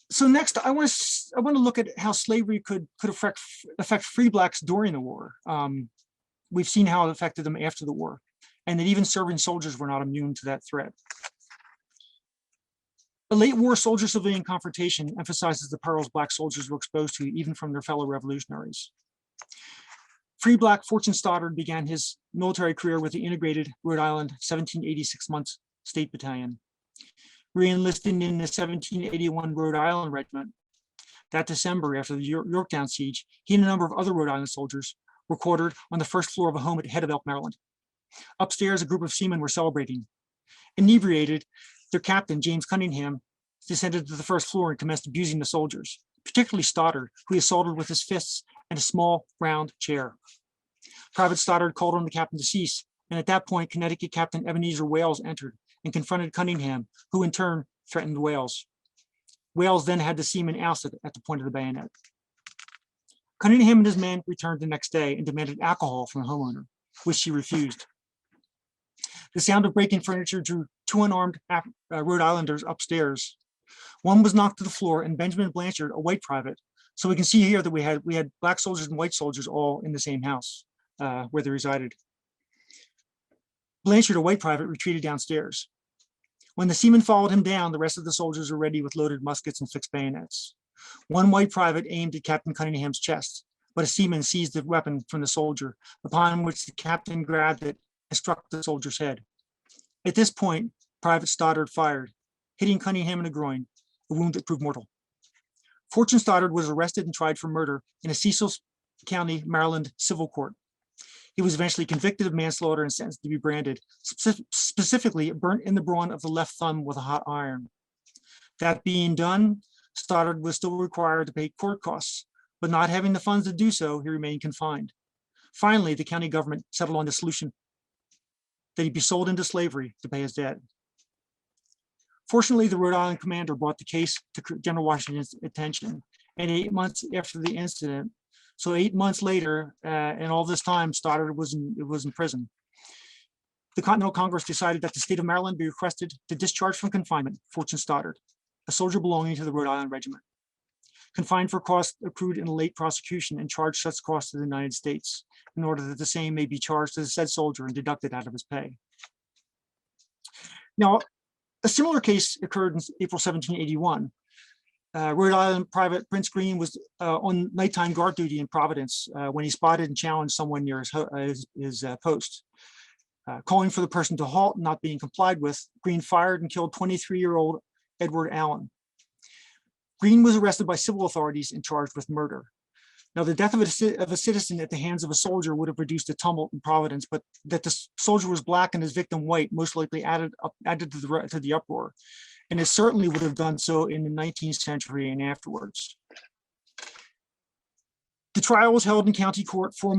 So next, I want to look at how slavery could affect free Blacks during the war. We've seen how it affected them after the war, and that even serving soldiers were not immune to that threat. A late war soldier-civilian confrontation emphasizes the perils Black soldiers were exposed to even from their fellow revolutionaries. Free Black Fortune Stoddard began his military career with the integrated Rhode Island 1786 months State Battalion. Re-enlisting in the 1781 Rhode Island Regiment, that December after the Yorktown siege, he and a number of other Rhode Island soldiers were quartered on the 1st floor of a home at Head of Elk, Maryland. Upstairs, a group of seamen were celebrating. Inebriated, their captain, James Cunningham, descended to the 1st floor and commenced abusing the soldiers, particularly Stoddard, who he assaulted with his fists and a small round chair. Private Stoddard called on the captain to cease, and at that point, Connecticut Captain Ebenezer Wales entered and confronted Cunningham, who in turn threatened Wales. Wales then had the seaman ousted at the point of the bayonet. Cunningham and his men returned the next day and demanded alcohol from the homeowner, which she refused. The sound of breaking furniture drew two unarmed Rhode Islanders upstairs. One was knocked to the floor, and Benjamin Blanchard, a white private. So we can see here that we had black soldiers and white soldiers all in the same house where they resided. Blanchard, a white private, retreated downstairs. When the seamen followed him down, the rest of the soldiers were ready with loaded muskets and fixed bayonets. One white private aimed at Captain Cunningham's chest, but a seaman seized the weapon from the soldier, upon which the captain grabbed it and struck the soldier's head. At this point, Private Stoddard fired, hitting Cunningham in the groin, a wound that proved mortal. Fortune Stoddard was arrested and tried for murder in a Cecil County, Maryland civil court. He was eventually convicted of manslaughter and sentenced to be branded, specifically burnt in the brawn of the left thumb with a hot iron. That being done, Stoddard was still required to pay court costs, but not having the funds to do so, he remained confined. Finally, the county government settled on the solution that he be sold into slavery to pay his debt. Fortunately, the Rhode Island commander brought the case to General Washington's attention, and 8 months after the incident, so 8 months later, and all this time, Stoddard was in prison. The Continental Congress decided that the state of Maryland be requested to discharge from confinement Fortune Stoddard, a soldier belonging to the Rhode Island Regiment, confined for costs accrued in a late prosecution, and charge such costs to the United States in order that the same may be charged to the said soldier and deducted out of his pay. Now, a similar case occurred in April 1781. Rhode Island Private Prince Green was on nighttime guard duty in Providence when he spotted and challenged someone near his post. Calling for the person to halt, not being complied with, Green fired and killed 23-year-old Edward Allen. Green was arrested by civil authorities and charged with murder. Now, the death of a citizen at the hands of a soldier would have reduced a tumult in Providence, but that the soldier was black and his victim white most likely added to the uproar, and it certainly would have done so in the 19th century and afterwards. The trial was held in county court 4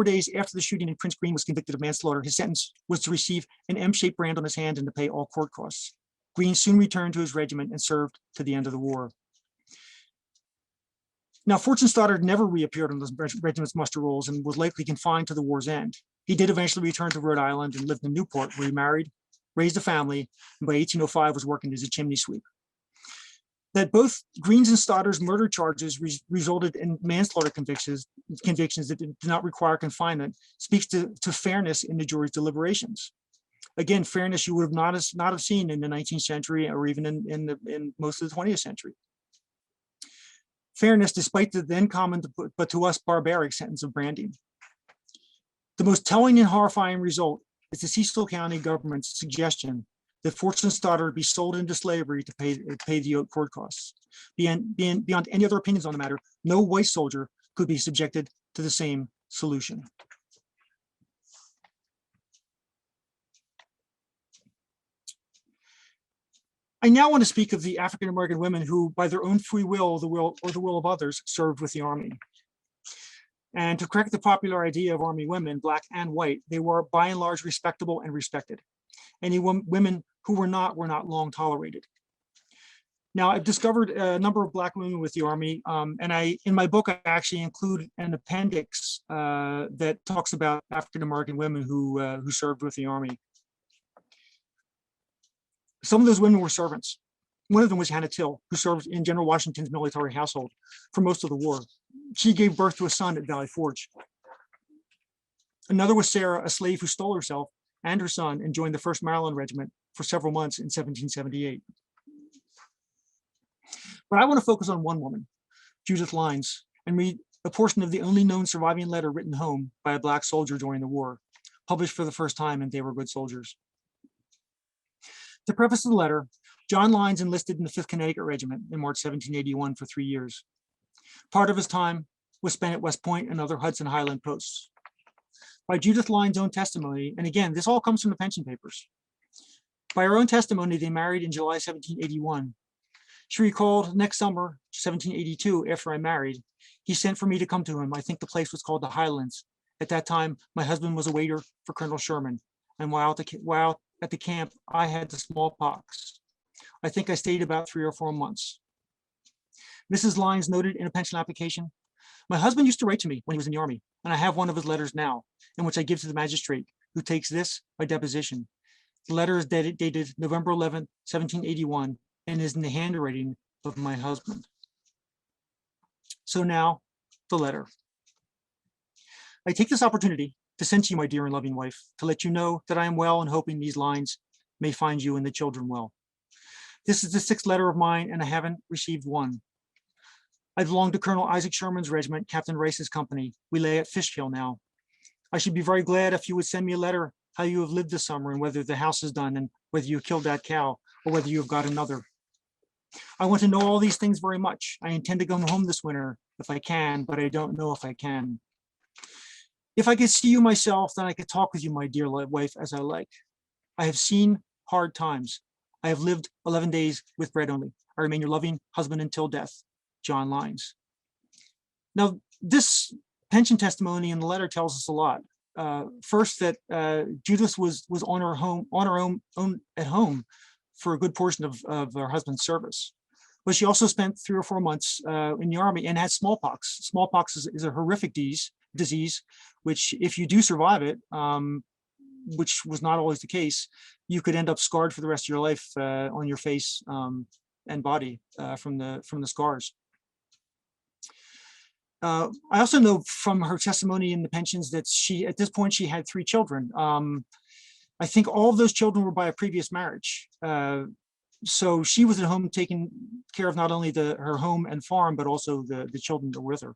days after the shooting, and Prince Green was convicted of manslaughter. His sentence was to receive an M-shaped brand on his hand and to pay all court costs. Green soon returned to his regiment and served to the end of the war. Now, Fortune Stoddard never reappeared on the regiment's muster rolls and was likely confined to the war's end. He did eventually return to Rhode Island and lived in Newport, where he married, raised a family, and by 1805 was working as a chimney sweep. That both Green's and Stoddard's murder charges resulted in manslaughter convictions that did not require confinement speaks to fairness in the jury's deliberations. Again, fairness you would have not have seen in the 19th century or even in most of the 20th century. Fairness, despite the then common but to us barbaric sentence of branding. The most telling and horrifying result is the Cecil County government's suggestion that Fortune Stoddard be sold into slavery to pay the court costs. Beyond any other opinions on the matter, no white soldier could be subjected to the same solution. I now want to speak of the African-American women who, by their own free will, the will of others, served with the Army. And to correct the popular idea of Army women, black and white, they were by and large respectable and respected. Any women who were not long tolerated. Now, I've discovered a number of black women with the Army, and in my book, I actually include an appendix that talks about African-American women who served with the Army. Some of those women were servants. One of them was Hannah Till, who served in General Washington's military household for most of the war. She gave birth to a son at Valley Forge. Another was Sarah, a slave who stole herself and her son and joined the 1st Maryland Regiment for several months in 1778. But I want to focus on one woman, Judith Lines, and read a portion of the only known surviving letter written home by a black soldier during the war, published for the first time in They Were Good Soldiers. To preface the letter, John Lines enlisted in the 5th Connecticut Regiment in March 1781 for 3 years. Part of his time was spent at West Point and other Hudson Highland posts. By Judith Lines' own testimony, and again, this all comes from the pension papers. By her own testimony, they married in July 1781. She recalled, next summer, 1782, after I married, he sent for me to come to him. I think the place was called the Highlands. At that time, my husband was a waiter for Colonel Sherman, and while at the camp, I had the smallpox. I think I stayed about 3 or 4 months. Mrs. Lines noted in a pension application, My husband used to write to me when he was in the Army, and I have one of his letters now, in which I give to the magistrate, who takes this by deposition. The letter is dated November 11th, 1781, and is in the handwriting of my husband. So now, the letter. I take this opportunity to send to you, my dear and loving wife, to let you know that I am well and hoping these lines may find you and the children well. This is the 6th letter of mine, and I haven't received one. I belong to Colonel Isaac Sherman's regiment, Captain Rice's company. We lay at Fishkill now. I should be very glad if you would send me a letter how you have lived this summer and whether the house is done and whether you killed that cow or whether you have got another. I want to know all these things very much. I intend to come home this winter if I can, but I don't know if I can. If I could see you myself, then I could talk with you, my dear wife, as I like. I have seen hard times. I have lived 11 days with bread only. I remain your loving husband until death. John Lines. Now, this pension testimony in the letter tells us a lot. First, that Judith was on her own at home for a good portion of her husband's service, but she also spent 3 or 4 months in the Army and had smallpox. Smallpox is a horrific disease, which, if you do survive it, which was not always the case, you could end up scarred for the rest of your life on your face and body from the scars. I also know from her testimony in the pensions that at this point, she had 3 children. I think all of those children were by a previous marriage. So she was at home taking care of not only her home and farm, but also the children that were with her,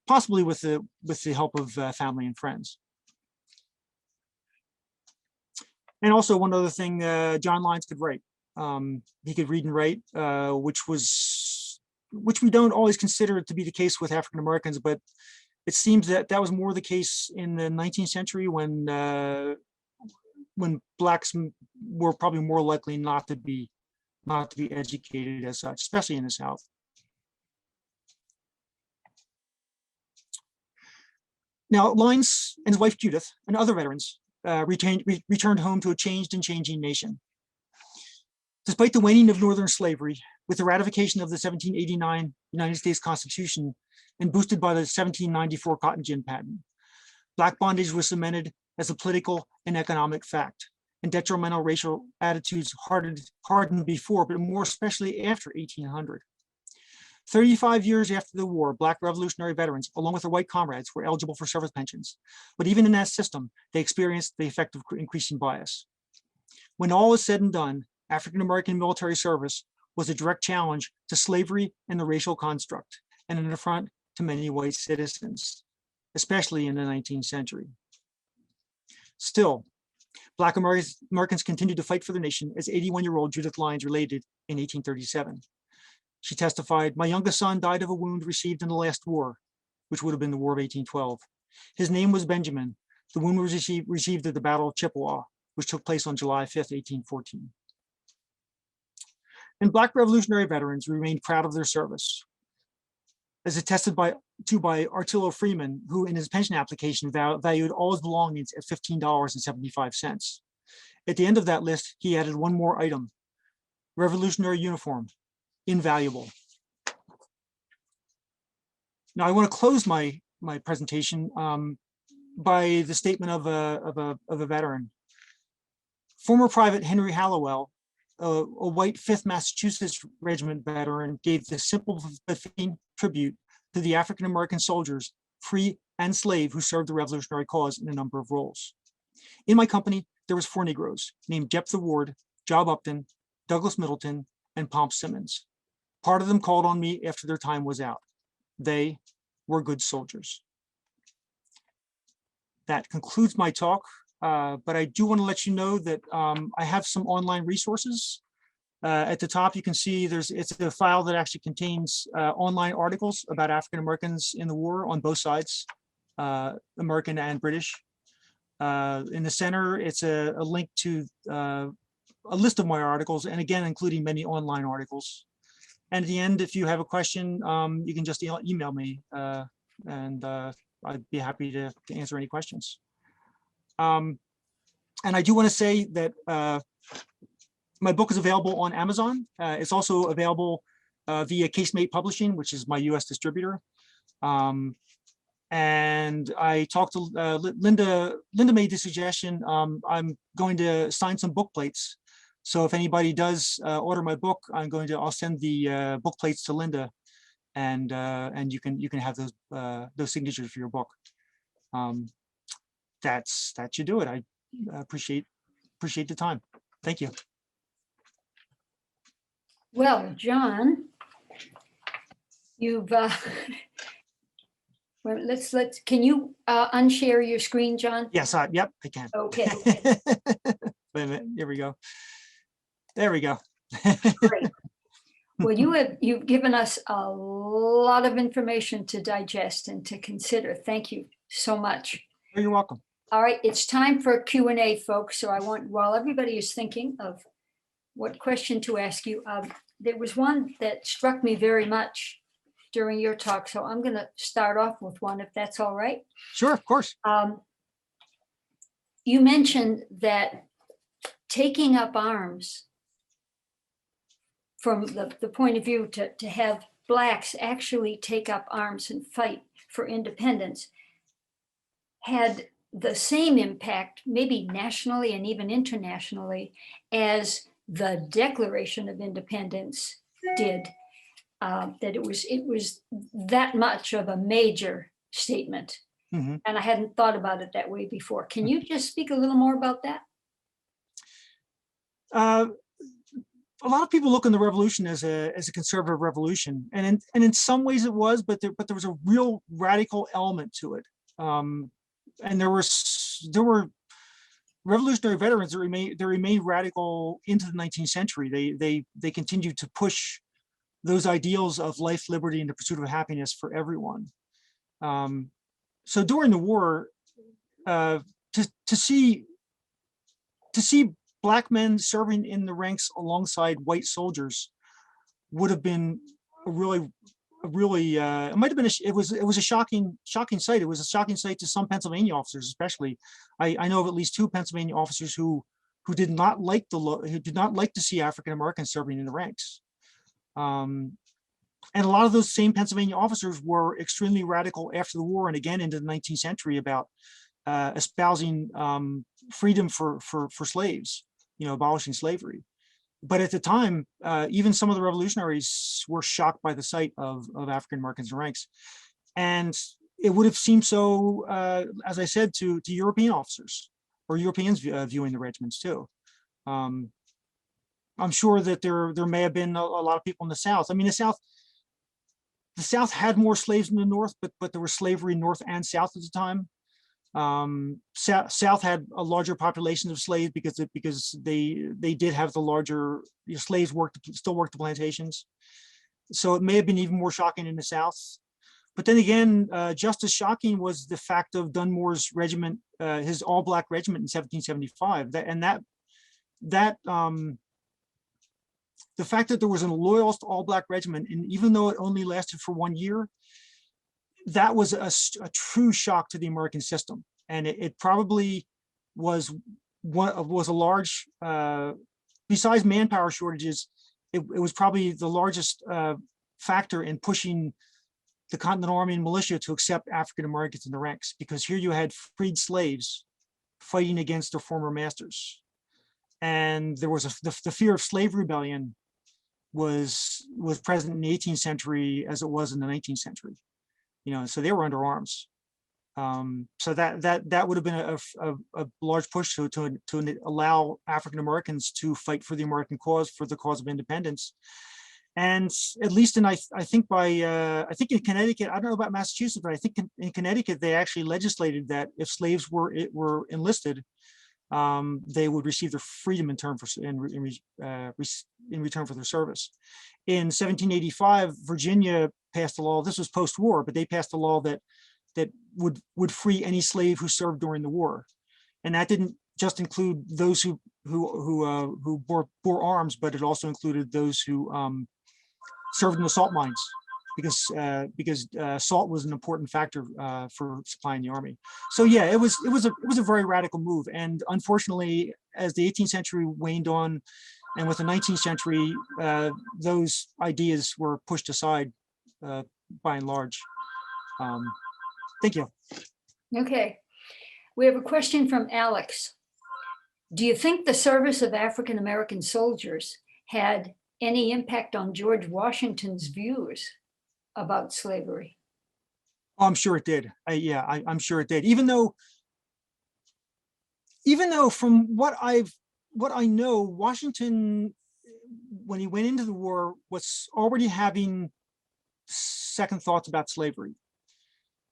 possibly with the help of family and friends. And also one other thing, John Lines could write. He could read and write, which we don't always consider to be the case with African Americans, but it seems that was more the case in the 19th century when blacks were probably more likely not to be educated as such, especially in the South. Now, Lines and his wife Judith and other veterans returned home to a changed and changing nation. Despite the waning of Northern slavery, with the ratification of the 1789 United States Constitution and boosted by the 1794 Cotton Gin Patent, Black bondage was cemented as a political and economic fact, and detrimental racial attitudes hardened before, but more especially after 1800. 35 years after the war, Black Revolutionary veterans, along with their white comrades, were eligible for service pensions. But even in that system, they experienced the effect of increasing bias. When all is said and done, African-American military service was a direct challenge to slavery and the racial construct, and an affront to many white citizens, especially in the 19th century. Still, Black Americans continued to fight for their nation, as 81-year-old Judith Lines related in 1837. She testified, "My youngest son died of a wound received in the last war," which would have been the War of 1812. "His name was Benjamin. The wound was received at the Battle of Chippewa, which took place on July 5th, 1814. And Black Revolutionary veterans remained proud of their service, as attested by Artillo Freeman, who in his pension application valued all his belongings at $15.75. At the end of that list, he added one more item: Revolutionary uniform, invaluable. Now I want to close my presentation by the statement of a veteran. Former Private Henry Hallowell, a white 5th Massachusetts Regiment veteran, gave the simple but fitting tribute to the African-American soldiers, free and slave, who served the revolutionary cause in a number of roles. "In my company, there was 4 Negroes named Jephthah Ward, Job Upton, Douglas Middleton, and Pomp Simmons. Part of them called on me after their time was out. They were good soldiers." That concludes my talk. But I do want to let you know that I have some online resources. At the top, you can see it's a file that actually contains online articles about African Americans in the war on both sides, American and British. In the center, it's a link to a list of my articles, and again, including many online articles. And at the end, if you have a question, you can just email me, and I'd be happy to answer any questions. And I do want to say that my book is available on Amazon. It's also available via Casemate Publishing, which is my US distributor. And I talked to Linda. Linda made the suggestion. I'm going to sign some book plates. So if anybody does order my book, I'll send the book plates to Linda, and you can have those signatures for your book. That should do it. I appreciate the time. Thank you. Well, John, you've well, can you unshare your screen, John? Yes, yep, I can. Okay. Wait a minute, here we go. There we go. Great. Well, you've given us a lot of information to digest and to consider. Thank you so much. You're welcome. All right, it's time for Q&A, folks. So while everybody is thinking of what question to ask you, there was one that struck me very much during your talk. So I'm going to start off with one, if that's all right. Sure, of course. You mentioned that taking up arms, from the point of view to have Blacks actually take up arms and fight for independence, had the same impact, maybe nationally and even internationally, as the Declaration of Independence did. That it was that much of a major statement. Mm-hmm. And I hadn't thought about it that way before. Can you just speak a little more about that? A lot of people look on the revolution as a conservative revolution, and in some ways it was, but there was a real radical element to it. And there were revolutionary veterans that remained radical into the 19th century. They continued to push those ideals of life, liberty, and the pursuit of happiness for everyone. So during the war, to see Black men serving in the ranks alongside white soldiers would have been a really it might have been it was a shocking sight. It was a shocking sight to some Pennsylvania officers, especially. I know of at least 2 Pennsylvania officers who did not like to see African Americans serving in the ranks. And a lot of those same Pennsylvania officers were extremely radical after the war and again into the 19th century about espousing freedom for slaves, abolishing slavery. But at the time, even some of the revolutionaries were shocked by the sight of African Americans in ranks. And it would have seemed so, as I said, to European officers or Europeans viewing the regiments too. I'm sure that there may have been a lot of people in the South. I mean, the South had more slaves than the North, but there was slavery North and South at the time. South had a larger population of slaves because they did have the larger slaves still worked the plantations. So it may have been even more shocking in the South. But then again, just as shocking was the fact of Dunmore's regiment, his all-Black regiment in 1775. The fact that there was a loyalist all-Black regiment, and even though it only lasted for 1 year, that was a true shock to the American system. And it probably was a large, besides manpower shortages, it was probably the largest factor in pushing the Continental Army and militia to accept African Americans in the ranks, because here you had freed slaves fighting against their former masters. And there was the fear of slave rebellion was present in the 18th century as it was in the 19th century. So they were under arms. So that would have been a large push to allow African Americans to fight for the American cause, for the cause of independence. And at least I think in Connecticut, I don't know about Massachusetts, but I think in Connecticut they actually legislated that if slaves were enlisted, they would receive their freedom in return for their service. In 1785, Virginia passed a law. This was post-war, but they passed a law that would free any slave who served during the war, and that didn't just include those who bore arms, but it also included those who served in the salt mines, because salt was an important factor for supplying the army. So yeah, it was a very radical move, and unfortunately, as the 18th century waned on, and with the 19th century, those ideas were pushed aside by and large. Thank you. Okay. We have a question from Alex. Do you think the service of African-American soldiers had any impact on George Washington's views about slavery? Oh, I'm sure it did. I'm sure it did. Even though from what I know, Washington, when he went into the war, was already having second thoughts about slavery.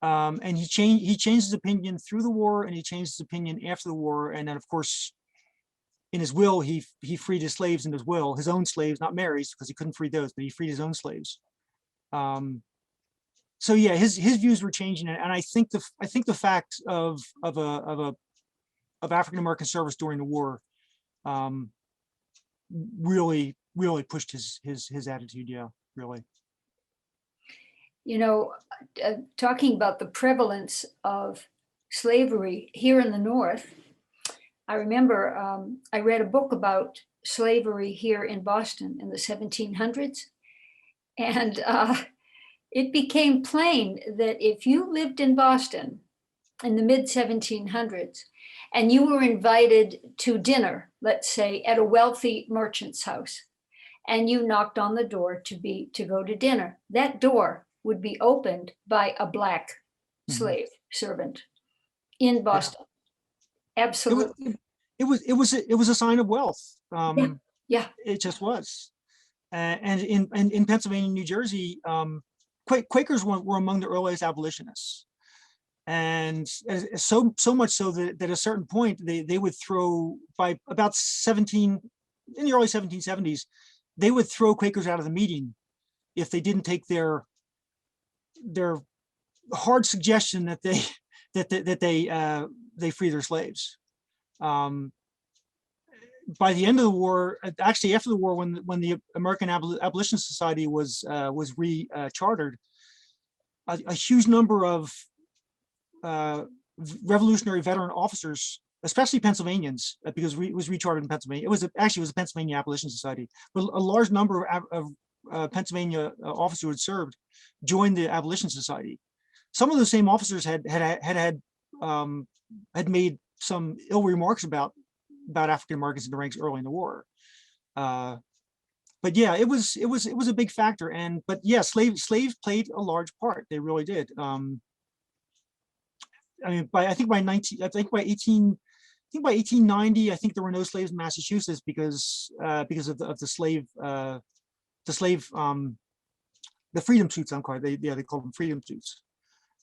And he changed his opinion through the war, and he changed his opinion after the war. And then, of course, in his will, he freed his slaves in his will, his own slaves, not Mary's, because he couldn't free those, but he freed his own slaves. So yeah, his views were changing, and I think the fact of African American service during the war really pushed his attitude. Yeah, really. You know, talking about the prevalence of slavery here in the North, I remember I read a book about slavery here in Boston in the 1700s, and it became plain that if you lived in Boston in the mid 1700s and you were invited to dinner, let's say at a wealthy merchant's house, and you knocked on the door to go to dinner, that door would be opened by a black slave servant in Boston. Yeah. Absolutely. It was a sign of wealth. Yeah. It just was. And in Pennsylvania and New Jersey, Quakers were among the earliest abolitionists. And so much so that at a certain point they would throw, by about in the early 1770s, they would throw Quakers out of the meeting if they didn't take their hard suggestion that they free their slaves. By the end of the war, actually after the war, when the American Abolition Society was re-chartered, a huge number of Revolutionary veteran officers, especially Pennsylvanians, because it was rechartered in Pennsylvania. It was a Pennsylvania Abolition Society, but a large number of Pennsylvania officers who had served joined the Abolition Society. Some of the same officers had made some ill remarks about African Americans in the ranks early in the war. But yeah, it was a big factor. But yeah, slaves played a large part. They really did. I mean, by 1890, I think there were no slaves in Massachusetts because of the freedom suits. I'm called. They called them freedom suits.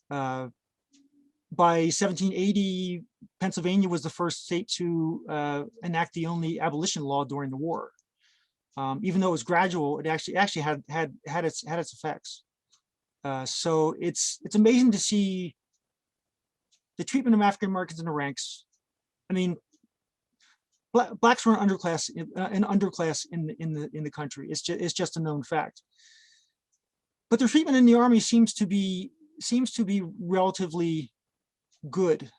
By 1780, Pennsylvania was the first state to enact the only abolition law during the war. Even though it was gradual, it actually had its effects. So it's amazing to see the treatment of African Americans in the ranks. I mean, blacks were an underclass in the country. It's just a known fact. But their treatment in the army seems to be relatively good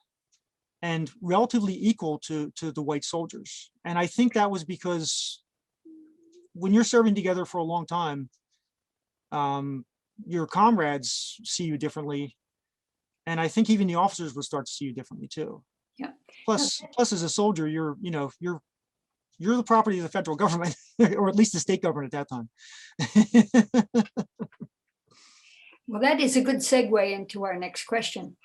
and relatively equal to the white soldiers. And I think that was because when you're serving together for a long time, your comrades see you differently. And I think even the officers will start to see you differently too. Yeah. Plus as a soldier, you're the property of the federal government, or at least the state government at that time. Well, that is a good segue into our next question.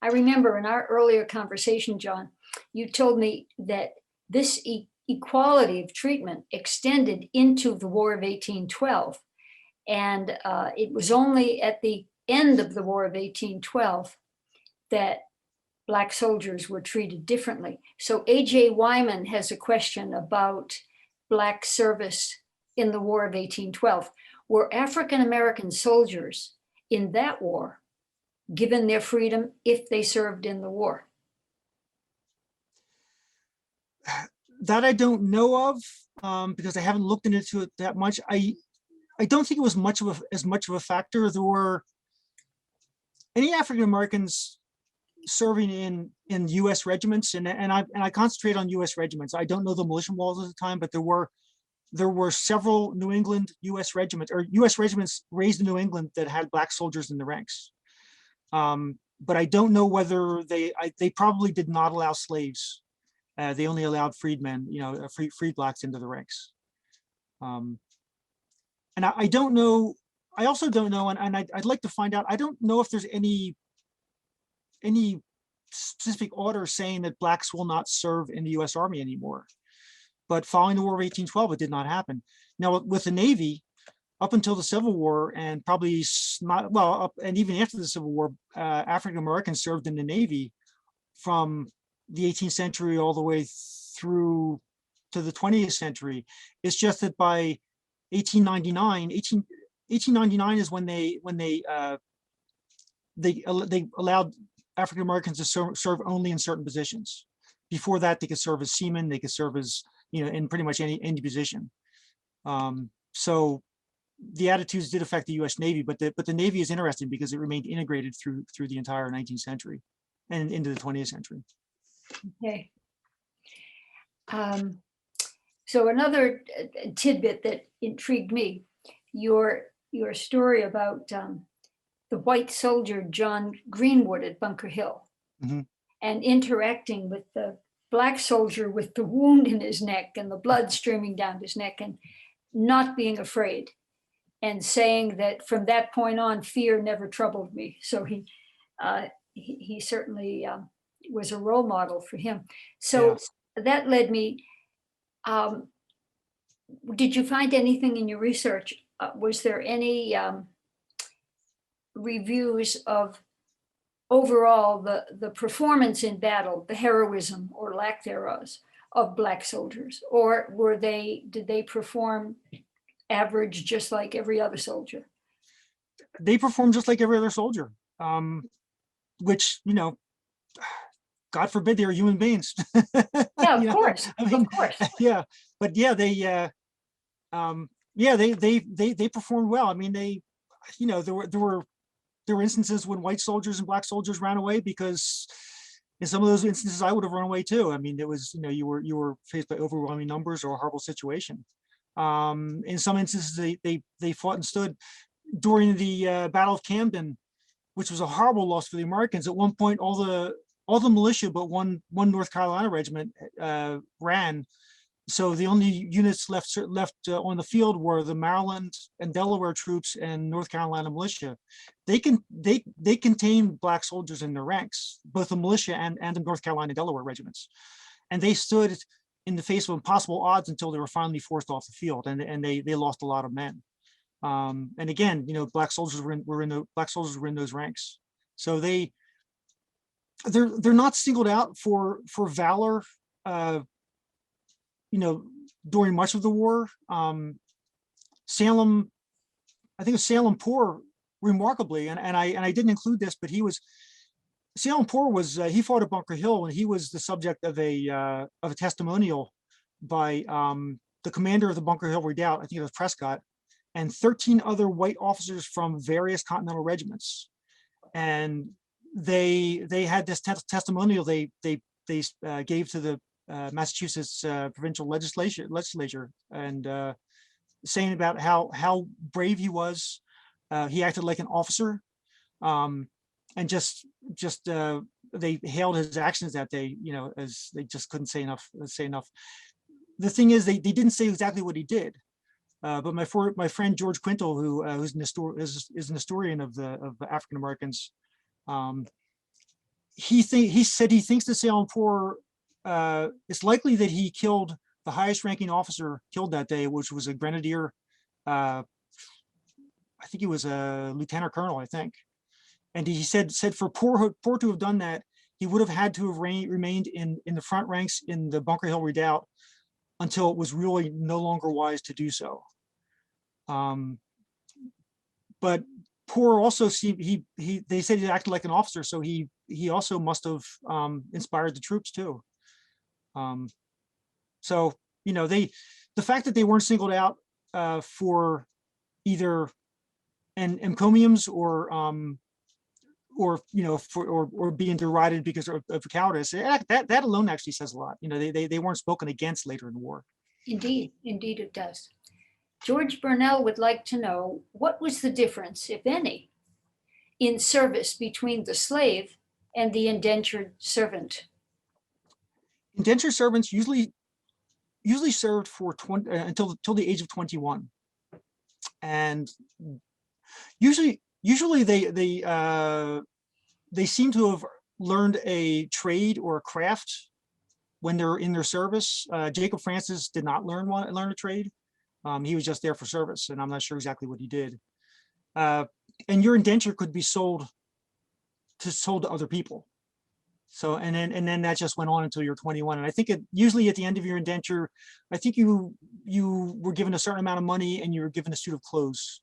I remember in our earlier conversation, John, you told me that this equality of treatment extended into the War of 1812. And it was only at the end of the War of 1812 that Black soldiers were treated differently. So A.J. Wyman has a question about Black service in the War of 1812. Were African-American soldiers in that war given their freedom if they served in the war? That I don't know of, because I haven't looked into it that much. I don't think it was as much of a factor. There were any African Americans serving in U.S. regiments, and I concentrate on U.S. regiments. I don't know the militia laws at the time, but there were several New England U.S. regiments or U.S. regiments raised in New England that had Black soldiers in the ranks. But I don't know whether they probably did not allow slaves. They only allowed freedmen, free blacks into the ranks. And I don't know. I also don't know, and I'd like to find out. I don't know if there's any specific order saying that blacks will not serve in the U.S. Army anymore. But following the War of 1812, it did not happen. Now, with the Navy, up until the Civil War, and probably not well, and even after the Civil War, African Americans served in the Navy from the 18th century all the way through to the 20th century. It's just that by 1899 is when they allowed African Americans to serve only in certain positions. Before that, they could serve as seamen. They could serve as in pretty much any position. So the attitudes did affect the U.S. Navy, but the Navy is interesting because it remained integrated through the entire 19th century and into the 20th century. Okay. So another tidbit that intrigued me, your story about the white soldier John Greenwood at Bunker Hill, Mm-hmm. and interacting with the black soldier with the wound in his neck and the blood streaming down his neck, and not being afraid, and saying that from that point on, fear never troubled me. So he certainly was a role model for him. So Yes. that led me. Did you find anything in your research? Was there any reviews of overall the performance in battle, the heroism or lack thereof of black soldiers, or did they perform average just like every other soldier? They performed just like every other soldier, which God forbid, they are human beings. Yeah, of course, I mean, of course. Yeah, but yeah, they performed well. I mean, there were instances when white soldiers and black soldiers ran away, because in some of those instances I would have run away too. I mean, it was you were faced by overwhelming numbers or a horrible situation. In some instances, they fought and stood during the Battle of Camden, which was a horrible loss for the Americans. At one point, all the militia but one North Carolina regiment ran. So the only units left on the field were the Maryland and Delaware troops and North Carolina militia. They contained black soldiers in their ranks, both the militia and the North Carolina and Delaware regiments, and they stood in the face of impossible odds until they were finally forced off the field, and they lost a lot of men. And again, black soldiers were in those ranks, so they're not singled out for valor. During much of the war. Salem, I think of Salem Poor remarkably, and I didn't include this, but Salem Poor was he fought at Bunker Hill, and he was the subject of a testimonial by the commander of the Bunker Hill Redoubt, I think it was Prescott, and 13 other white officers from various Continental regiments, and they had this testimonial they gave to the Massachusetts provincial legislature, and saying about how brave he was. He acted like an officer, and just they hailed his actions that day, as they just couldn't say enough. The thing is, they didn't say exactly what he did, but my friend George Quintal, who is an historian of African Americans, he said he thinks the Salem Poor. It's likely that he killed the highest ranking officer killed that day, which was a grenadier. I think he was a lieutenant colonel, I think. And he said for Poor to have done that, he would have had to have remained in the front ranks in the Bunker Hill Redoubt until it was really no longer wise to do so. But Poor also they said he acted like an officer, so he also must have inspired the troops too. So the fact that they weren't singled out for either encomiums or being derided because of cowardice, that alone actually says a lot. They weren't spoken against later in the war. Indeed it does. George Burnell would like to know, what was the difference, if any, in service between the slave and the indentured servant? Indentured servants usually served for until the age of 21, and usually they seem to have learned a trade or a craft when they're in their service. Jacob Francis did not learn a trade. He was just there for service, and I'm not sure exactly what he did. And your indenture could be sold to other people. So, and then that just went on until you're 21. And I think usually at the end of your indenture, I think you were given a certain amount of money and you were given a suit of clothes,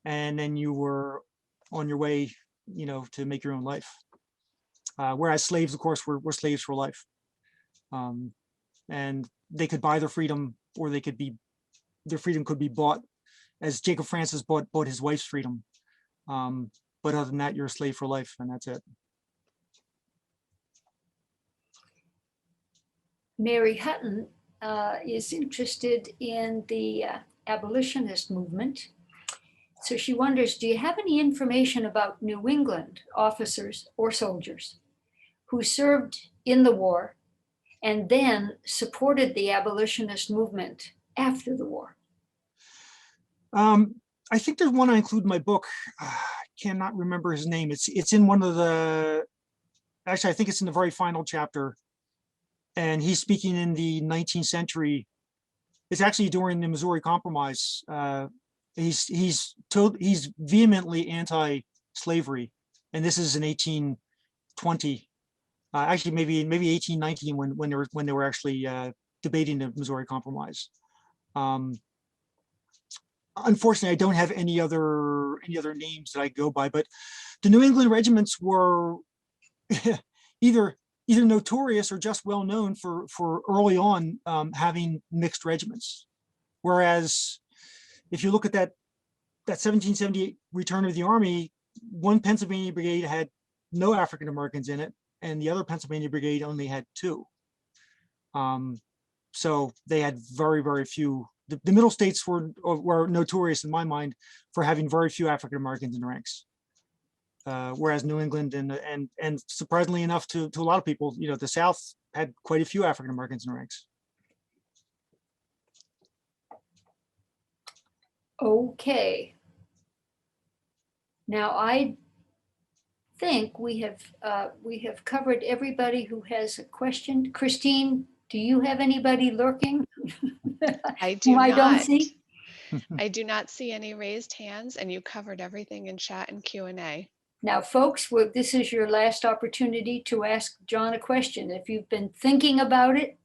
and then you were on your way, to make your own life. Whereas slaves, of course, were slaves for life. And they could buy their freedom, or their freedom could be bought, as Jacob Francis bought his wife's freedom. But other than that, you're a slave for life, and that's it. Mary Hutton is interested in the abolitionist movement. So she wonders, do you have any information about New England officers or soldiers who served in the war and then supported the abolitionist movement after the war? I think there's one I include in my book. I cannot remember his name. It's in one of the, actually, I think it's in the very final chapter. And he's speaking in the 19th century. It's actually during the Missouri Compromise. He's vehemently anti-slavery, and this is in 1820. Actually, maybe 1819 when they were actually debating the Missouri Compromise. Unfortunately, I don't have any other names that I go by, but the New England regiments were either notorious or just well known for early on having mixed regiments. Whereas if you look at that 1778 return of the Army, one Pennsylvania brigade had no African Americans in it, and the other Pennsylvania brigade only had 2. So they had very, very few. The middle states were notorious in my mind for having very few African Americans in the ranks. Whereas New England and surprisingly enough to a lot of people, the South had quite a few African Americans in the ranks. Okay. Now I think we have covered everybody who has a question. Christine, do you have anybody lurking? I do I not. don't see. I do not see any raised hands, and you covered everything in chat and Q&A. Now, folks, this is your last opportunity to ask John a question. If you've been thinking about it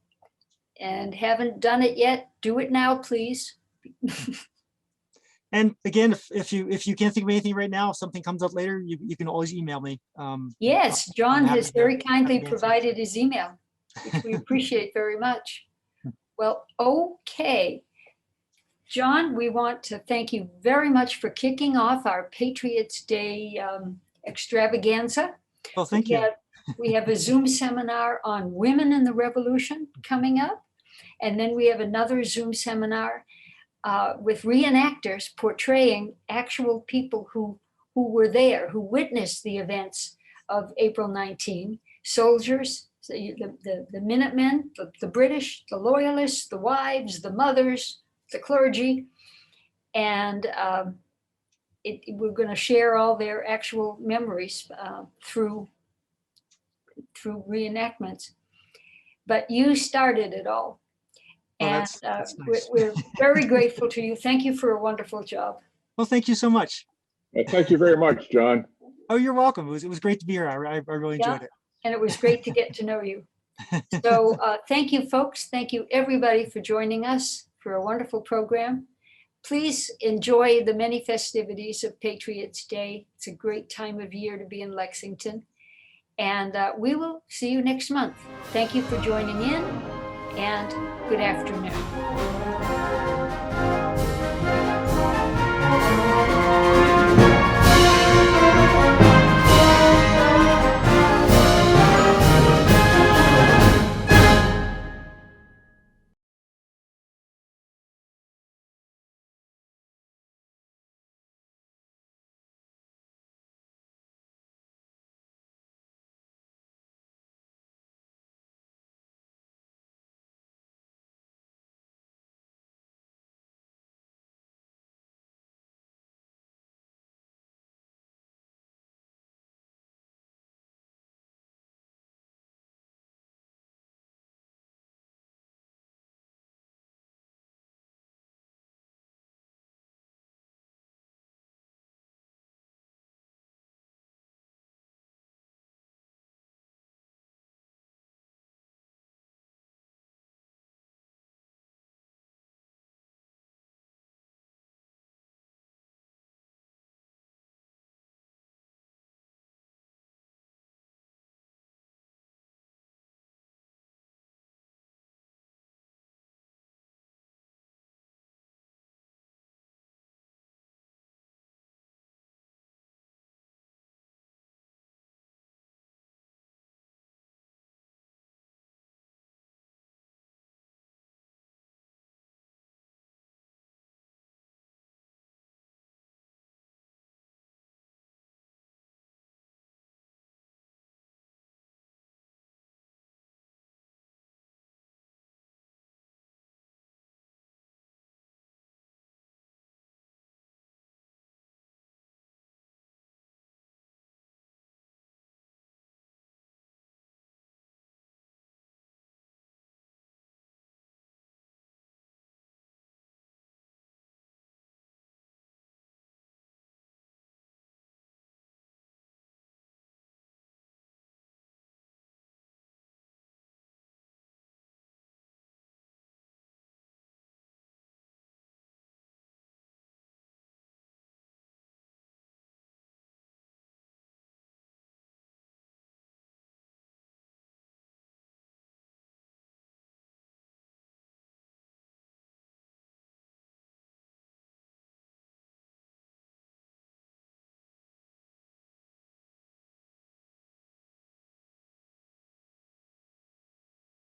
and haven't done it yet, do it now, please. And again, if you can't think of anything right now, if something comes up later, you can always email me. Yes, John has very kindly happy to answer. provided his email, which we appreciate very much. Well, okay. John, we want to thank you very much for kicking off our Patriots Day extravaganza. Well, thank you. We have a Zoom seminar on women in the Revolution coming up. And then we have another Zoom seminar with reenactors portraying actual people who were there, who witnessed the events of April 19, soldiers, the Minutemen, the British, the Loyalists, the wives, the mothers, the clergy, and we're going to share all their actual memories through reenactments. But you started it all. Well, and that's nice. we're very grateful to you. Thank you for a wonderful job. Well, thank you so much. Thank you very much, John. Oh, you're welcome. It was great to be here. I really enjoyed it. And it was great to get to know you. So thank you, folks. Thank you, everybody, for joining us for a wonderful program. Please enjoy the many festivities of Patriots Day. It's a great time of year to be in Lexington. And we will see you next month. Thank you for joining in, and good afternoon.